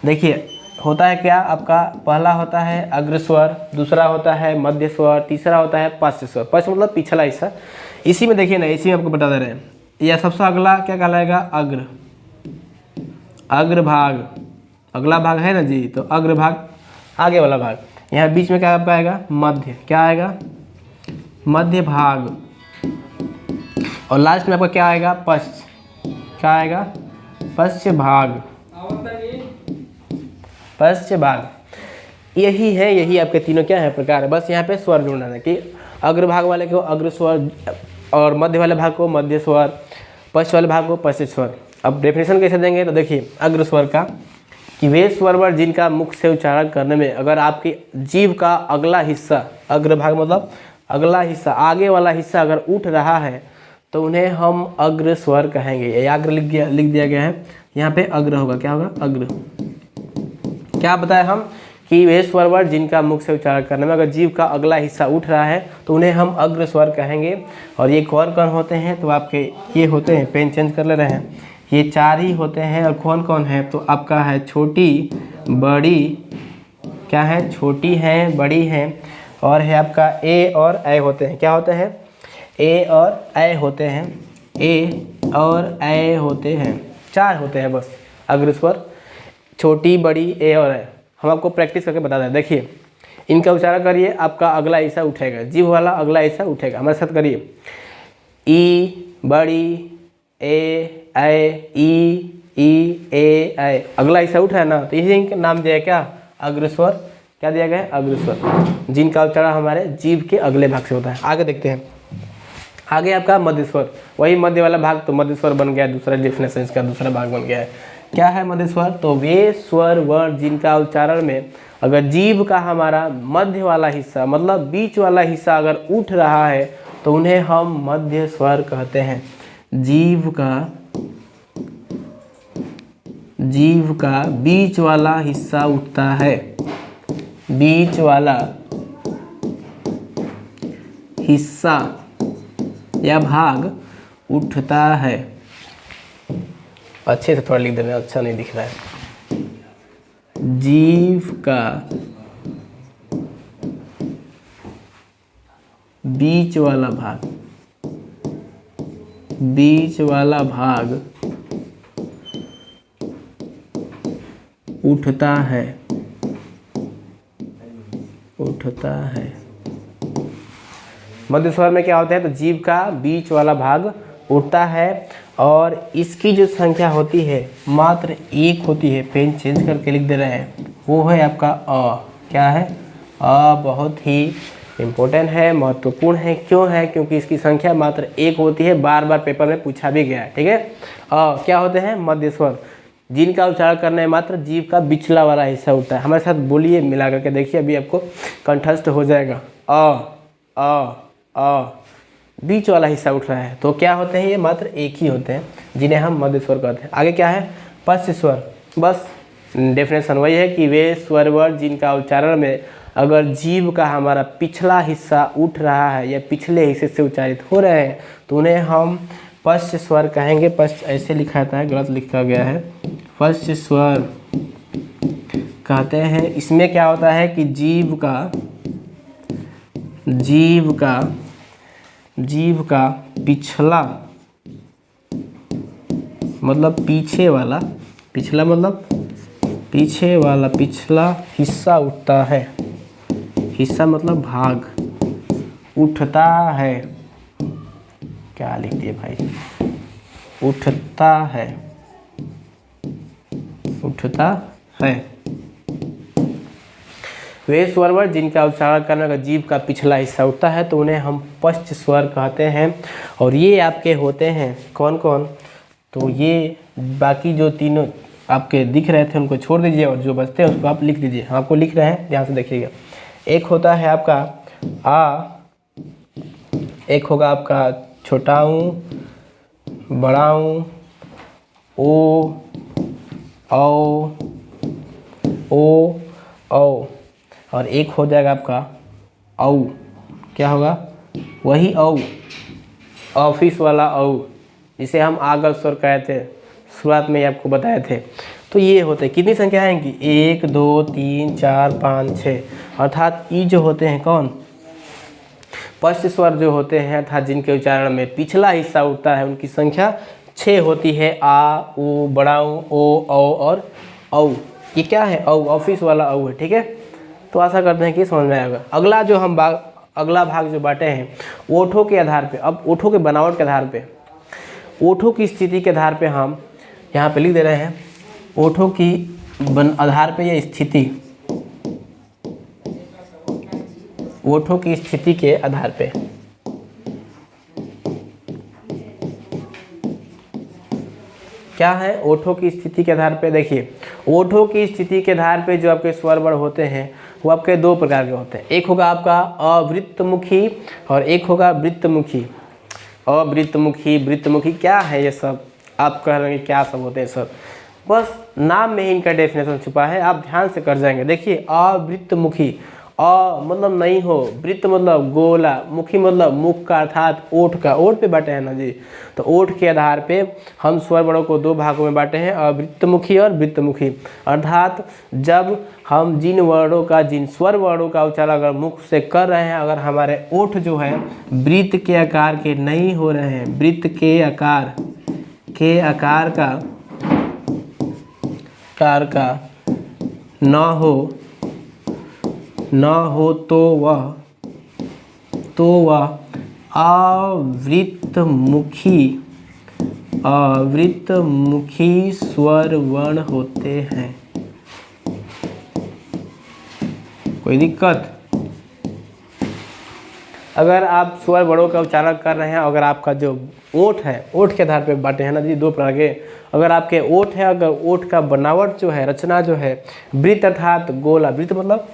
देखिए होता है क्या आपका? पहला होता है अग्र स्वर, दूसरा होता है मध्य स्वर, तीसरा होता है पश्च स्वर। पश्च मतलब पिछला हिस्सा। इसी में देखिए ना, इसी में आपको बता दे रहे हैं। यह सबसे अगला क्या कहलाएगा? अग्र, अग्र भाग। अगला भाग है ना जी, तो अग्र भाग आगे वाला भाग। यहाँ बीच में क्या आपका आएगा? मध्य। क्या आएगा? मध्य भाग। और लास्ट में आपका क्या आएगा? पश्च। क्या आएगा? पश्च भाग। पश्च भाग। यही है, यही आपके तीनों क्या है प्रकार है। बस यहाँ पे स्वर जोड़ना है कि अग्र भाग वाले को अग्र स्वर और मध्य वाले भाग को मध्य स्वर, पश्च वाले भाग को पश्च स्वर। अब डेफिनेशन कैसे देंगे? तो देखिए अग्र स्वर का कि वे स्वर वर्ग जिनका मुख से उच्चारण करने में अगर आपकी जीभ का अगला हिस्सा, अग्र भाग मतलब अगला हिस्सा, आगे वाला हिस्सा अगर उठ रहा है तो उन्हें हम अग्र स्वर कहेंगे। ये अग्र लिख दिया गया है यहाँ पे। अग्र होगा, क्या होगा? अग्र। क्या बताया हम कि वे स्वर वर्ग जिनका मुख से उच्चारण करने में अगर जीभ का अगला हिस्सा उठ रहा है तो उन्हें हम अग्र स्वर कहेंगे। और ये कौन कौन होते हैं? तो आपके ये होते हैं, पेन चेंज कर ले रहे हैं, ये 4 ही होते हैं। और कौन कौन है? तो आपका है छोटी, बड़ी, क्या है? छोटी है, बड़ी है, और है आपका ए और ऐ होते हैं। क्या होते हैं? ए और ऐ होते हैं। ए और ऐ होते हैं, 4 होते हैं बस अग्र स्वर, छोटी, बड़ी, ए और ऐ। हम आपको प्रैक्टिस करके बता दें। देखिए इनका उच्चारण करिए, आपका अगला हिस्सा उठेगा, जीभ वाला अगला हिस्सा उठेगा। हमारे साथ करिए। ई, बड़ी, ए, ऐ, ई, ए, ऐ। अगला हिस्सा उठ रहा है ना, तो यही इनका नाम दिया है क्या? अग्र स्वर। क्या दिया गया है? अग्र स्वर, जिनका उच्चारण हमारे जीभ के अगले भाग से होता है। आगे देखते हैं। आगे आपका मध्य स्वर, वही मध्य वाला भाग, तो मध्य स्वर बन गया, दूसरा डेफिनेशन इसका दूसरा भाग बन गया है। क्या है मध्य स्वर? तो वे स्वर वर्ण जिनका उच्चारण में अगर जीभ का हमारा मध्य वाला हिस्सा मतलब बीच वाला हिस्सा अगर उठ रहा है तो उन्हें हम मध्य स्वर कहते हैं। जीभ का बीच वाला हिस्सा उठता है, बीच वाला हिस्सा या भाग उठता है। अच्छे से थोड़ा लिख देना, अच्छा नहीं दिख रहा है। जीभ का बीच वाला भाग, बीच वाला भाग उठता है, उठता है। मध्य स्वर में क्या होता है? तो जीभ का बीच वाला भाग उठता है और इसकी जो संख्या होती है मात्र 1 होती है। पेन चेंज करके लिख दे रहे हैं, वो है आपका अ। क्या है? बहुत ही इम्पोर्टेंट है, महत्वपूर्ण है। क्यों है? क्योंकि इसकी संख्या मात्र एक होती है, बार बार पेपर में पूछा भी गया है। ठीक है। क्या होते हैं? मध्य स्वर, जिनका उच्चारण करने में मात्र जीभ का पिछला वाला हिस्सा उठता है। हमारे साथ बोलिए, मिला करके देखिए, अभी आपको कंठस्थ हो जाएगा। बीच वाला हिस्सा उठ रहा है, तो क्या होते हैं? ये मात्र एक ही होते हैं, जिन्हें हम मध्य स्वर कहते हैं। आगे क्या है? पश्च स्वर। बस डेफिनेशन वही है कि वे स्वर वर्ण जिनका उच्चारण में अगर जीभ का हमारा पिछला हिस्सा उठ रहा है या पिछले हिस्से से उच्चारित हो रहे हैं, तो उन्हें हम पश्च स्वर कहेंगे। पश्च ऐसे लिखा था, गलत लिखा गया है, पश्च स्वर कहते हैं। इसमें क्या होता है कि जीभ का पिछला मतलब पीछे वाला, पिछला मतलब पीछे वाला, पिछला हिस्सा उठता है। हिस्सा मतलब भाग, उठता है। क्या लिख दिए भाई? उठता है, उठता है। वे स्वर वर्ण जिनका उच्चारण करने का जीभ का पिछला हिस्सा उठता है, तो उन्हें हम पश्च स्वर कहते हैं। और ये आपके होते हैं कौन कौन? तो ये बाकी जो तीनों आपके दिख रहे थे उनको छोड़ दीजिए, और जो बचते हैं उसको आप लिख दीजिए। हम आपको लिख रहे हैं, ध्यान से देखिएगा। एक होता है आपका आ, एक होगा आपका छोटा ऊ, बड़ा ऊ, ओ, औ, और एक हो जाएगा आपका औ। क्या होगा? वही औ, ऑफिस वाला औ, जिसे हम आगल स्वर कहते थे, शुरुआत में ही आपको बताए थे। तो ये होते हैं, कितनी संख्या आएंगी? 1 2 3 4 5 6, अर्थात ई जो होते हैं कौन? पश्च स्वर जो होते हैं, अर्थात जिनके उच्चारण में पिछला हिस्सा उठता है, उनकी संख्या 6 होती है। आ, उ, बड़ा ऊ, ओ, औ और औ। ये क्या है? औ, ऑफिस वाला औ है। ठीक है। तो आशा करते हैं कि समझ में आएगा। अगला जो हम अगला भाग जो बांटे हैं ओठों के आधार पे। अब ओठों के बनावट के आधार पे, ओठों की स्थिति के आधार पे हम यहाँ पे लिख दे रहे हैं। ओठों की आधार पे या स्थिति, ओठों की स्थिति के आधार पे क्या है? ओठों की स्थिति के आधार पे देखिए, ओठों की स्थिति के आधार पे जो आपके स्वर वर्ण होते हैं वो आपके दो प्रकार के होते हैं। एक होगा आपका अवृत्तमुखी और एक होगा वृत्तमुखी। अवृत्तमुखी, वृत्तमुखी क्या है ये सब? आप कह रहे हैं क्या सब होते हैं सर? बस नाम में ही इनका डेफिनेशन छुपा है, आप ध्यान से कर जाएंगे। देखिए, अवृत्तमुखी, अ मतलब नहीं हो, वृत्त मतलब गोला, मुखी मतलब मुख का, अर्थात ओठ का। ओठ पे बांटे हैं ना जी, तो ओठ के आधार पे हम स्वर वर्णों को दो भागों में बांटे हैं, अवृत्तमुखी और वृत्तमुखी। अर्थात जब हम जिन वर्णों का, जिन स्वर वर्णों का उच्चारण अगर मुख से कर रहे हैं, अगर हमारे ओठ जो है वृत्त के आकार के नहीं हो रहे हैं, वृत्त के आकार का न हो तो वह अवृत्तमुखी स्वर वर्ण होते हैं। कोई दिक्कत? अगर आप स्वर वर्णों का उच्चारण कर रहे हैं, अगर आपका जो ओठ है, ओठ के आधार पे बांटे हैं ना जी दो प्रकार के। अगर आपके ओठ है, अगर ओठ का बनावट जो है, रचना जो है वृत्त अर्थात गोला, वृत्त मतलब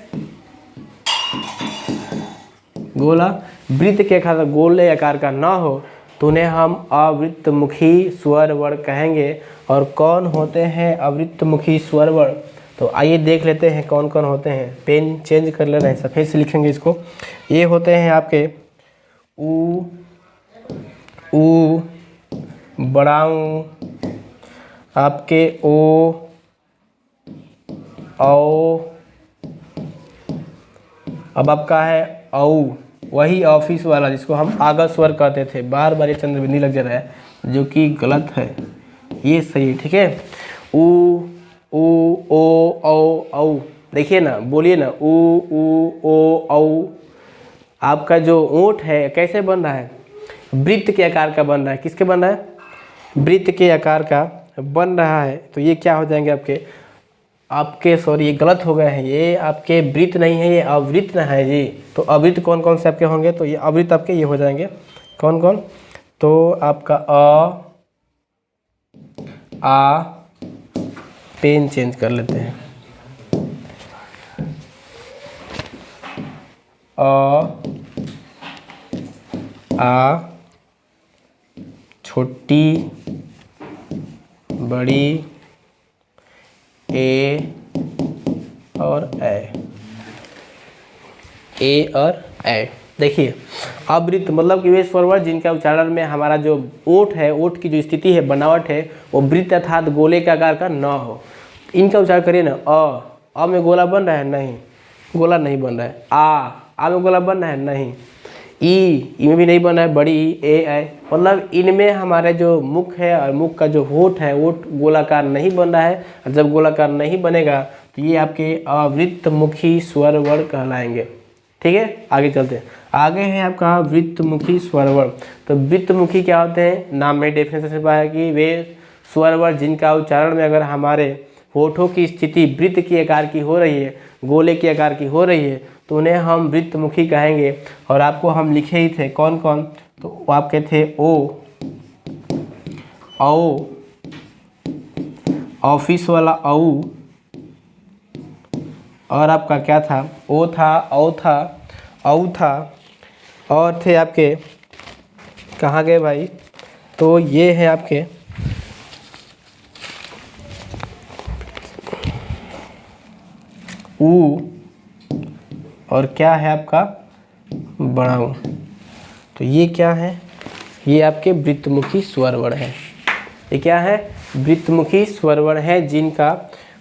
गोला, वृत्त के आकार गोले आकार का ना हो, तो उन्हें हम अवृत्तमुखी स्वर वर्ण कहेंगे। और कौन होते हैं अवृत्तमुखी स्वर वर्ण? तो आइए देख लेते हैं कौन कौन होते हैं। पेन चेंज कर ले रहे हैं, सफ़ेद से लिखेंगे इसको। ये होते हैं आपके ऊ, बड़ा ऊ, आपके ओ, औ, अब आपका है औ, वही ऑफिस वाला जिसको हम आगा स्वर कहते थे। बार बार ये चंद्रबिंदी लग जा रहा है, जो कि गलत है, ये सही है। ठीक है। ऊ, ओ, औ, देखिए ना, बोलिए ना, ऊ, ओ, औ। आपका जो ओठ है कैसे बन रहा है? वृत्त के आकार का बन रहा है। किसके बन रहा है? वृत्त के आकार का बन रहा है। तो ये क्या हो जाएंगे आपके आपके, सॉरी ये गलत हो गए हैं, ये आपके वृत्त नहीं है, ये अवृत्त है जी। तो अवृत्त कौन कौन से आपके होंगे, तो ये अवृत्त आपके ये हो जाएंगे, कौन कौन, तो आपका आ, पेन चेंज कर लेते हैं, आ, छोटी, बड़ी, ए और ए और ए। देखिए अवृत्त मतलब कि वे स्वर वर्ग जिनका उच्चारण में हमारा जो ओठ है, ओठ की जो स्थिति है, बनावट है, वो वृत्त अर्थात गोले के आकार का न हो। इनका उच्चारण करिए ना, अ में गोला बन रहा है, नहीं, गोला नहीं बन रहा है। आ में गोला बन रहा है, नहीं। ई में भी नहीं बन रहा है, बड़ी ई, ए, मतलब इनमें हमारे जो मुख है और मुख का जो होठ है, ओठ गोलाकार नहीं बन रहा है। और जब गोलाकार नहीं बनेगा तो ये आपके अवृत्तमुखी स्वर वर्ग कहलाएंगे। ठीक है, आगे चलते हैं। आगे है आपका वृत्तमुखी स्वर वर्ग। तो वृत्तमुखी क्या होते हैं, नाम में डेफिनेशन से पाया कि वे स्वर वर्ग जिनका उच्चारण में अगर हमारे होठों की स्थिति वृत्त के आकार की हो रही है, गोले के आकार की हो रही है, तो उन्हें हम वृत्तमुखी कहेंगे। और आपको हम लिखे ही थे कौन कौन, तो आपके थे ओ, ऑफिस वाला औ, और आपका क्या था, ओ था, औ था, औ था, और थे आपके, कहाँ गए भाई, तो ये है आपके ऊ, और क्या है आपका बड़ा ऊ। तो ये क्या है, ये आपके वृत्तमुखी स्वर वर्ण है। ये क्या है, वृत्तमुखी स्वर वर्ण है जिनका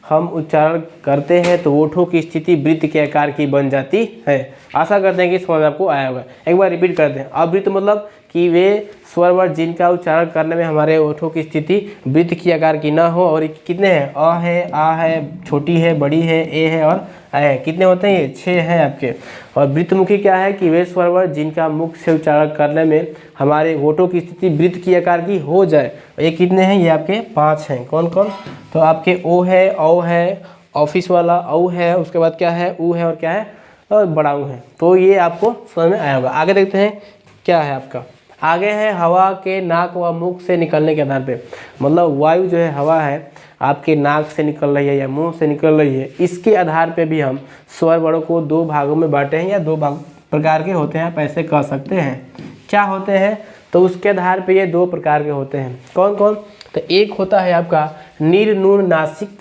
हम उच्चारण करते हैं तो ओठों की स्थिति वृत्त के आकार की बन जाती है। आशा करते हैं कि समझ आपको आया होगा। एक बार रिपीट करते हैं। अवृत्त मतलब कि वे स्वर वर्ण जिनका उच्चारण करने में हमारे ओठों की स्थिति वृत्त की आकार की ना हो। और कितने हैं, अ है, आ है, छोटी है, बड़ी है, ए है और आ है। कितने होते हैं, ये 6 हैं आपके। और वृत्तमुखी क्या है कि वे स्वर वर्ण जिनका मुख से उच्चारण करने में हमारे होठों की स्थिति वृत्त की आकार की हो जाए। ये कितने हैं, ये आपके 5 हैं। कौन कौन, तो आपके ओ है, औ है, ऑफिस वाला औ है, उसके बाद क्या है, ऊ है, और क्या है, और बड़ा ऊ है। तो ये आपको समझ में आया होगा। आगे देखते हैं क्या है आपका। आगे है हवा के नाक व मुख से निकलने के आधार पे, मतलब वायु जो है, हवा है, आपके नाक से निकल रही है या मुंह से निकल रही है, इसके आधार पे भी हम स्वर वर्णों को 2 भागों में बांटे हैं, या 2 भाग प्रकार के होते हैं, आप ऐसे कह सकते हैं। क्या होते हैं, तो उसके आधार पे ये 2 प्रकार के होते हैं। कौन कौन, तो एक होता है आपका निर्नुनासिक,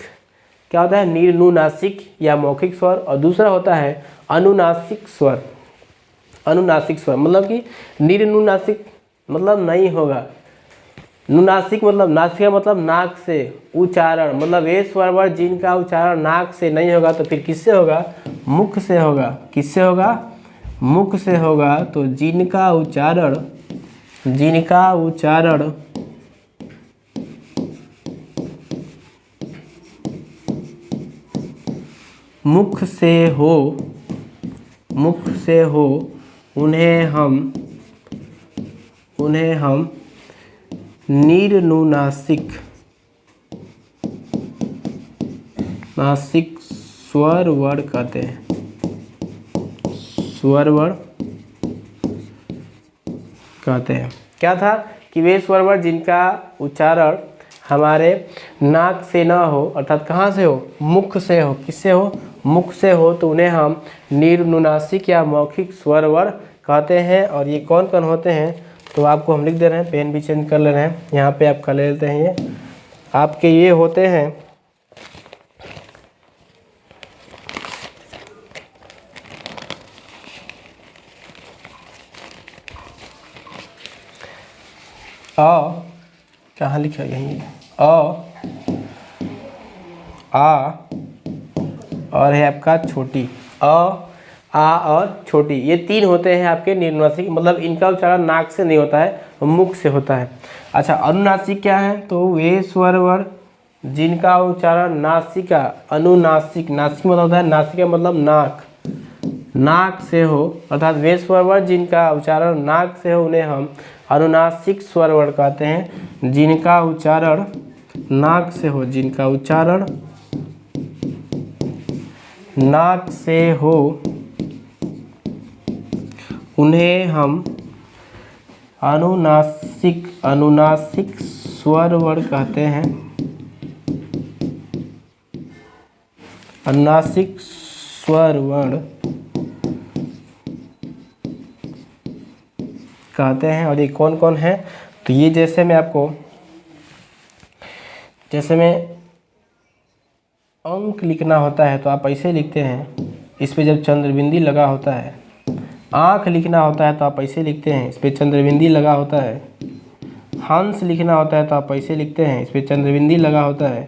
क्या होता है, निर्नुनासिक या मौखिक स्वर, और दूसरा होता है अनुनासिक स्वर। अनुनासिक स्वर मतलब कि निर्नुनासिक मतलब नहीं होगा, नुनासिक मतलब नासिका मतलब नाक से उच्चारण, मतलब वे स्वर वर्ण जिनका उच्चारण नाक से नहीं होगा तो फिर किससे होगा, मुख से होगा। किससे होगा, मुख से होगा। तो जिनका उच्चारण मुख से हो उन्हें हम निर्नुनासिक स्वर वर्ण कहते हैं। स्वर वर्ण कहते हैं। क्या था कि वे स्वर वर्ण जिनका उच्चारण हमारे नाक से ना हो, अर्थात कहाँ से हो, मुख से हो। किससे हो, मुख से हो, तो उन्हें हम निर्नुनासिक या मौखिक स्वर वर्ण कहते हैं। और ये कौन कौन होते हैं, तो आपको हम लिख दे रहे हैं, पेन भी चेंज कर ले रहे हैं, यहाँ पे आप कर लेते हैं। ये आपके ये होते हैं अ, कहाँ लिखा, यहीं अ, आ, और है आपका छोटी, अ, आ और छोटी, ये 3 होते हैं आपके निर्नुनासिक, मतलब इनका उच्चारण नाक से नहीं होता है, मुख से होता है। अच्छा, अनुनासिक क्या है, तो वे स्वर वर्ण जिनका उच्चारण नासिका, अनुनासिक, नासिक मतलब होता है नासिका मतलब नाक से हो, अर्थात वे स्वर वर्ण जिनका उच्चारण नाक से हो उन्हें हम अनुनासिक स्वर वर्ण कहते हैं। जिनका उच्चारण नाक से हो, जिनका उच्चारण नाक से हो उन्हें हम अनुनासिक स्वर वर्ण कहते हैं। अनुनासिक स्वर वर्ण कहते हैं। और ये कौन कौन है? तो ये जैसे में अंक लिखना होता है तो आप ऐसे लिखते हैं, इस पे जब चंद्रबिंदी लगा होता है। आँख लिखना होता है तो आप ऐसे लिखते हैं, इस पे चंद्रबिंदी लगा होता है। हंस लिखना होता है तो आप ऐसे लिखते हैं, इस पे चंद्रबिंदी लगा होता है।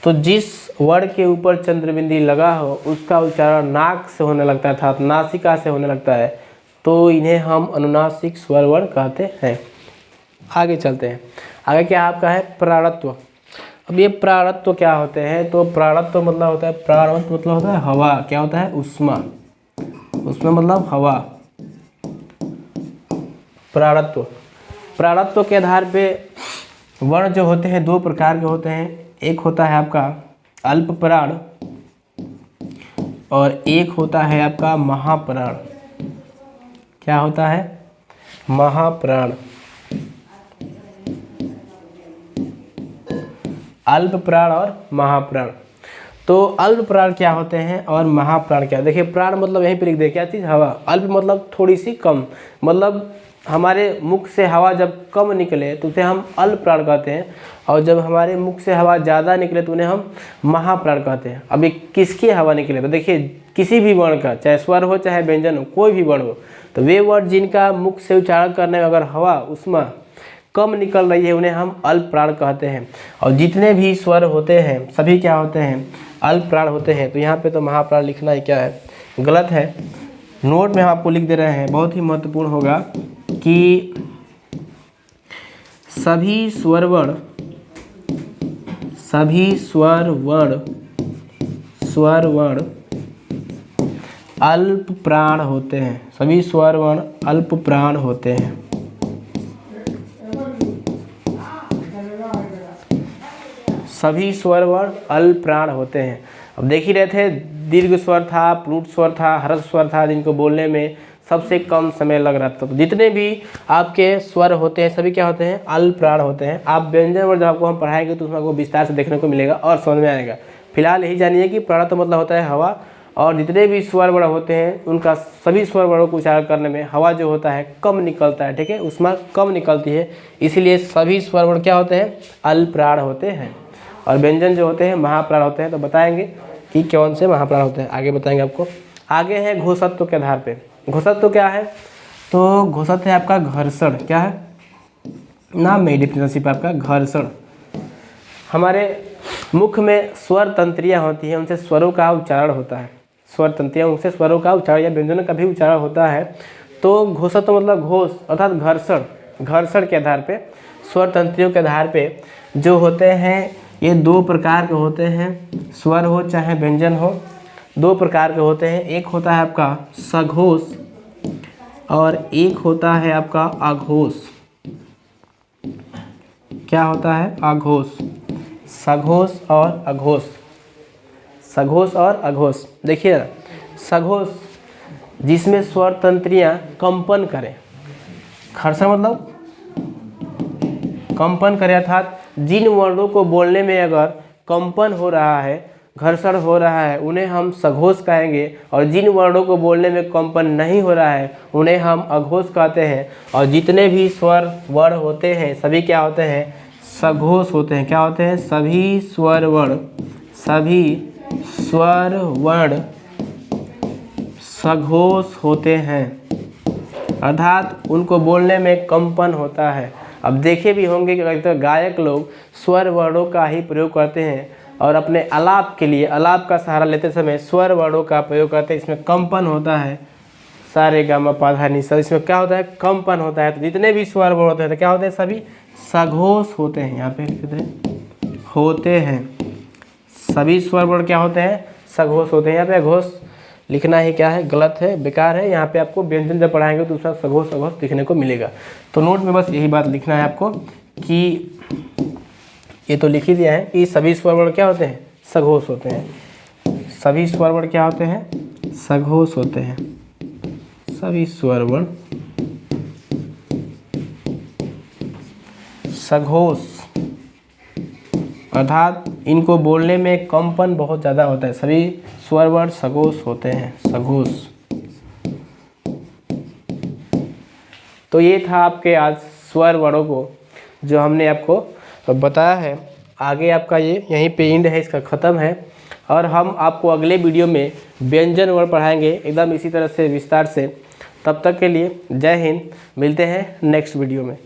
तो जिस वर्ण के ऊपर चंद्रबिंदी लगा हो उसका उच्चारण नाक से होने लगता है अर्थात नासिका से होने लगता है, तो इन्हें हम अनुनासिक स्वर वर्ण कहते हैं। आगे चलते हैं। आगे क्या आपका है? प्राणत्व। अब ये प्राणत्व क्या होते हैं? तो प्राणत्व मतलब होता है, प्राणत्व मतलब होता है हवा। क्या होता है? उष्मा। उष्मा मतलब हवा। प्राणत्व। प्राणत्व के आधार पे वर्ण जो होते हैं दो प्रकार के होते हैं। एक होता है आपका अल्प प्राण और एक होता है आपका महाप्राण। क्या होता है? महाप्राण। अल्प प्राण और महाप्राण। तो अल्प प्राण क्या होते हैं और महाप्राण क्या? देखिए प्राण मतलब यहीं पे लिख दे क्या चीज़? हवा। अल्प मतलब थोड़ी सी कम, मतलब हमारे मुख से हवा जब कम निकले तो उसे हम अल्प प्राण कहते हैं, और जब हमारे मुख से हवा ज़्यादा निकले तो उन्हें हम महाप्राण कहते हैं। अब ये किसकी हवा निकले? तो देखिए किसी भी वर्ण का, चाहे स्वर हो चाहे व्यंजन हो, कोई भी वर्ण हो, तो वे वर्ण जिनका मुख से उच्चारण करने में अगर हवा उष्मा कम निकल रही है उन्हें हम अल्प प्राण कहते हैं। और जितने भी स्वर होते हैं सभी क्या होते हैं? अल्प प्राण होते हैं। तो यहाँ पे तो महाप्राण लिखना ही क्या है? गलत है। नोट में हम आपको लिख दे रहे हैं, बहुत ही महत्वपूर्ण होगा कि सभी स्वर वर्ण अल्प प्राण होते हैं। सभी स्वर वर्ण अल्प प्राण होते हैं। सभी स्वर वर्ण अल्प प्राण होते हैं। अब देख ही रहे थे, दीर्घ स्वर था, प्लूट स्वर था, ह्रस्व स्वर था, जिनको बोलने में सबसे कम समय लग रहा था। तो जितने भी आपके स्वर होते हैं सभी क्या होते हैं? अल्प प्राण होते हैं। आप व्यंजन वर्ण जब आपको हम पढ़ाएंगे तो उसमें आपको विस्तार से देखने को मिलेगा और समझ में आएगा। फिलहाल यही जानिए कि प्राण तो मतलब होता है हवा, और जितने भी स्वर वर्ण होते हैं उनका सभी स्वर वर्णों को उच्चारण करने में हवा जो होता है कम निकलता है। ठीक है, उसमें कम निकलती है, इसीलिए सभी स्वर वर्ण क्या होते हैं? अल्प प्राण होते हैं। और व्यंजन जो होते हैं महाप्राण होते हैं। तो बताएंगे कि कौन से महाप्राण होते हैं, आगे बताएंगे आपको। आगे है घोषत्व के आधार पे। घोषत्व क्या है? तो घोषत्व है आपका घर्षण। क्या है? नाम में डिफरेंशिप आपका घर्षण। हमारे मुख में स्वर तंत्रियाँ होती हैं, उनसे स्वरों का उच्चारण होता है। स्वर तंत्रियाँ, उनसे स्वरों का उच्चारण या व्यंजनों का भी उच्चारण होता है। तो घोषत्व मतलब घोष अर्थात घर्षण। घर्षण के आधार पे, स्वर तंत्रियों के आधार पे जो होते हैं ये दो प्रकार के होते हैं। स्वर हो चाहे व्यंजन हो, दो प्रकार के होते हैं। एक होता है आपका सघोष और एक होता है आपका आघोष। क्या होता है? आघोष। सघोष और अघोष। सघोष और अघोष। देखिए सघोष जिसमें स्वर तंत्रियाँ कंपन करें। घर्षण मतलब कंपन करें, अर्थात जिन वर्णों को बोलने में अगर कंपन हो रहा है, घर्षण हो रहा है, उन्हें हम सघोष कहेंगे। और जिन वर्णों को बोलने में कंपन नहीं हो रहा है उन्हें हम अघोष कहते हैं। और जितने भी स्वर वर्ण होते हैं सभी क्या होते हैं? सघोष होते हैं। क्या होते हैं? सभी स्वर वर्ण सघोष होते हैं, अर्थात उनको बोलने में कंपन होता है। अब देखे भी होंगे कि अधिकतर गायक लोग स्वर वर्णों का ही प्रयोग करते हैं और अपने आलाप के लिए, आलाप का सहारा लेते समय स्वर वर्णों का प्रयोग करते हैं। इसमें कंपन होता है, सारे गामा पा धा नि सा, इसमें क्या होता है? कंपन होता है। तो जितने भी स्वर वर्ण होते हैं तो क्या होते हैं? सभी सघोष होते हैं। यहाँ पे होते हैं, सभी स्वर वर्ण क्या होते हैं? सघोष होते हैं। यहाँ पे घोष लिखना ही क्या है? गलत है, बेकार है। यहाँ पे आपको व्यंजन जब पढ़ाएंगे तो उसका सघोष अघोष लिखने को मिलेगा। तो नोट में बस यही बात लिखना है आपको कि ये तो लिख ही दिया है कि सभी स्वर वर्ण क्या होते हैं? सघोष होते हैं। सभी स्वर वर्ण क्या होते हैं? सघोष होते हैं। सभी स्वर वर्ण सघोष, अर्थात इनको बोलने में कंपन बहुत ज़्यादा होता है। सभी स्वर वर्ण सघोष होते हैं, सघोष। तो ये था आपके आज स्वर वर्णों को जो हमने आपको बताया है। आगे आपका ये यहीं पे एंड है, इसका ख़त्म है। और हम आपको अगले वीडियो में व्यंजन वर्ण पढ़ाएंगे एकदम इसी तरह से विस्तार से। तब तक के लिए जय हिंद, मिलते हैं नेक्स्ट वीडियो में।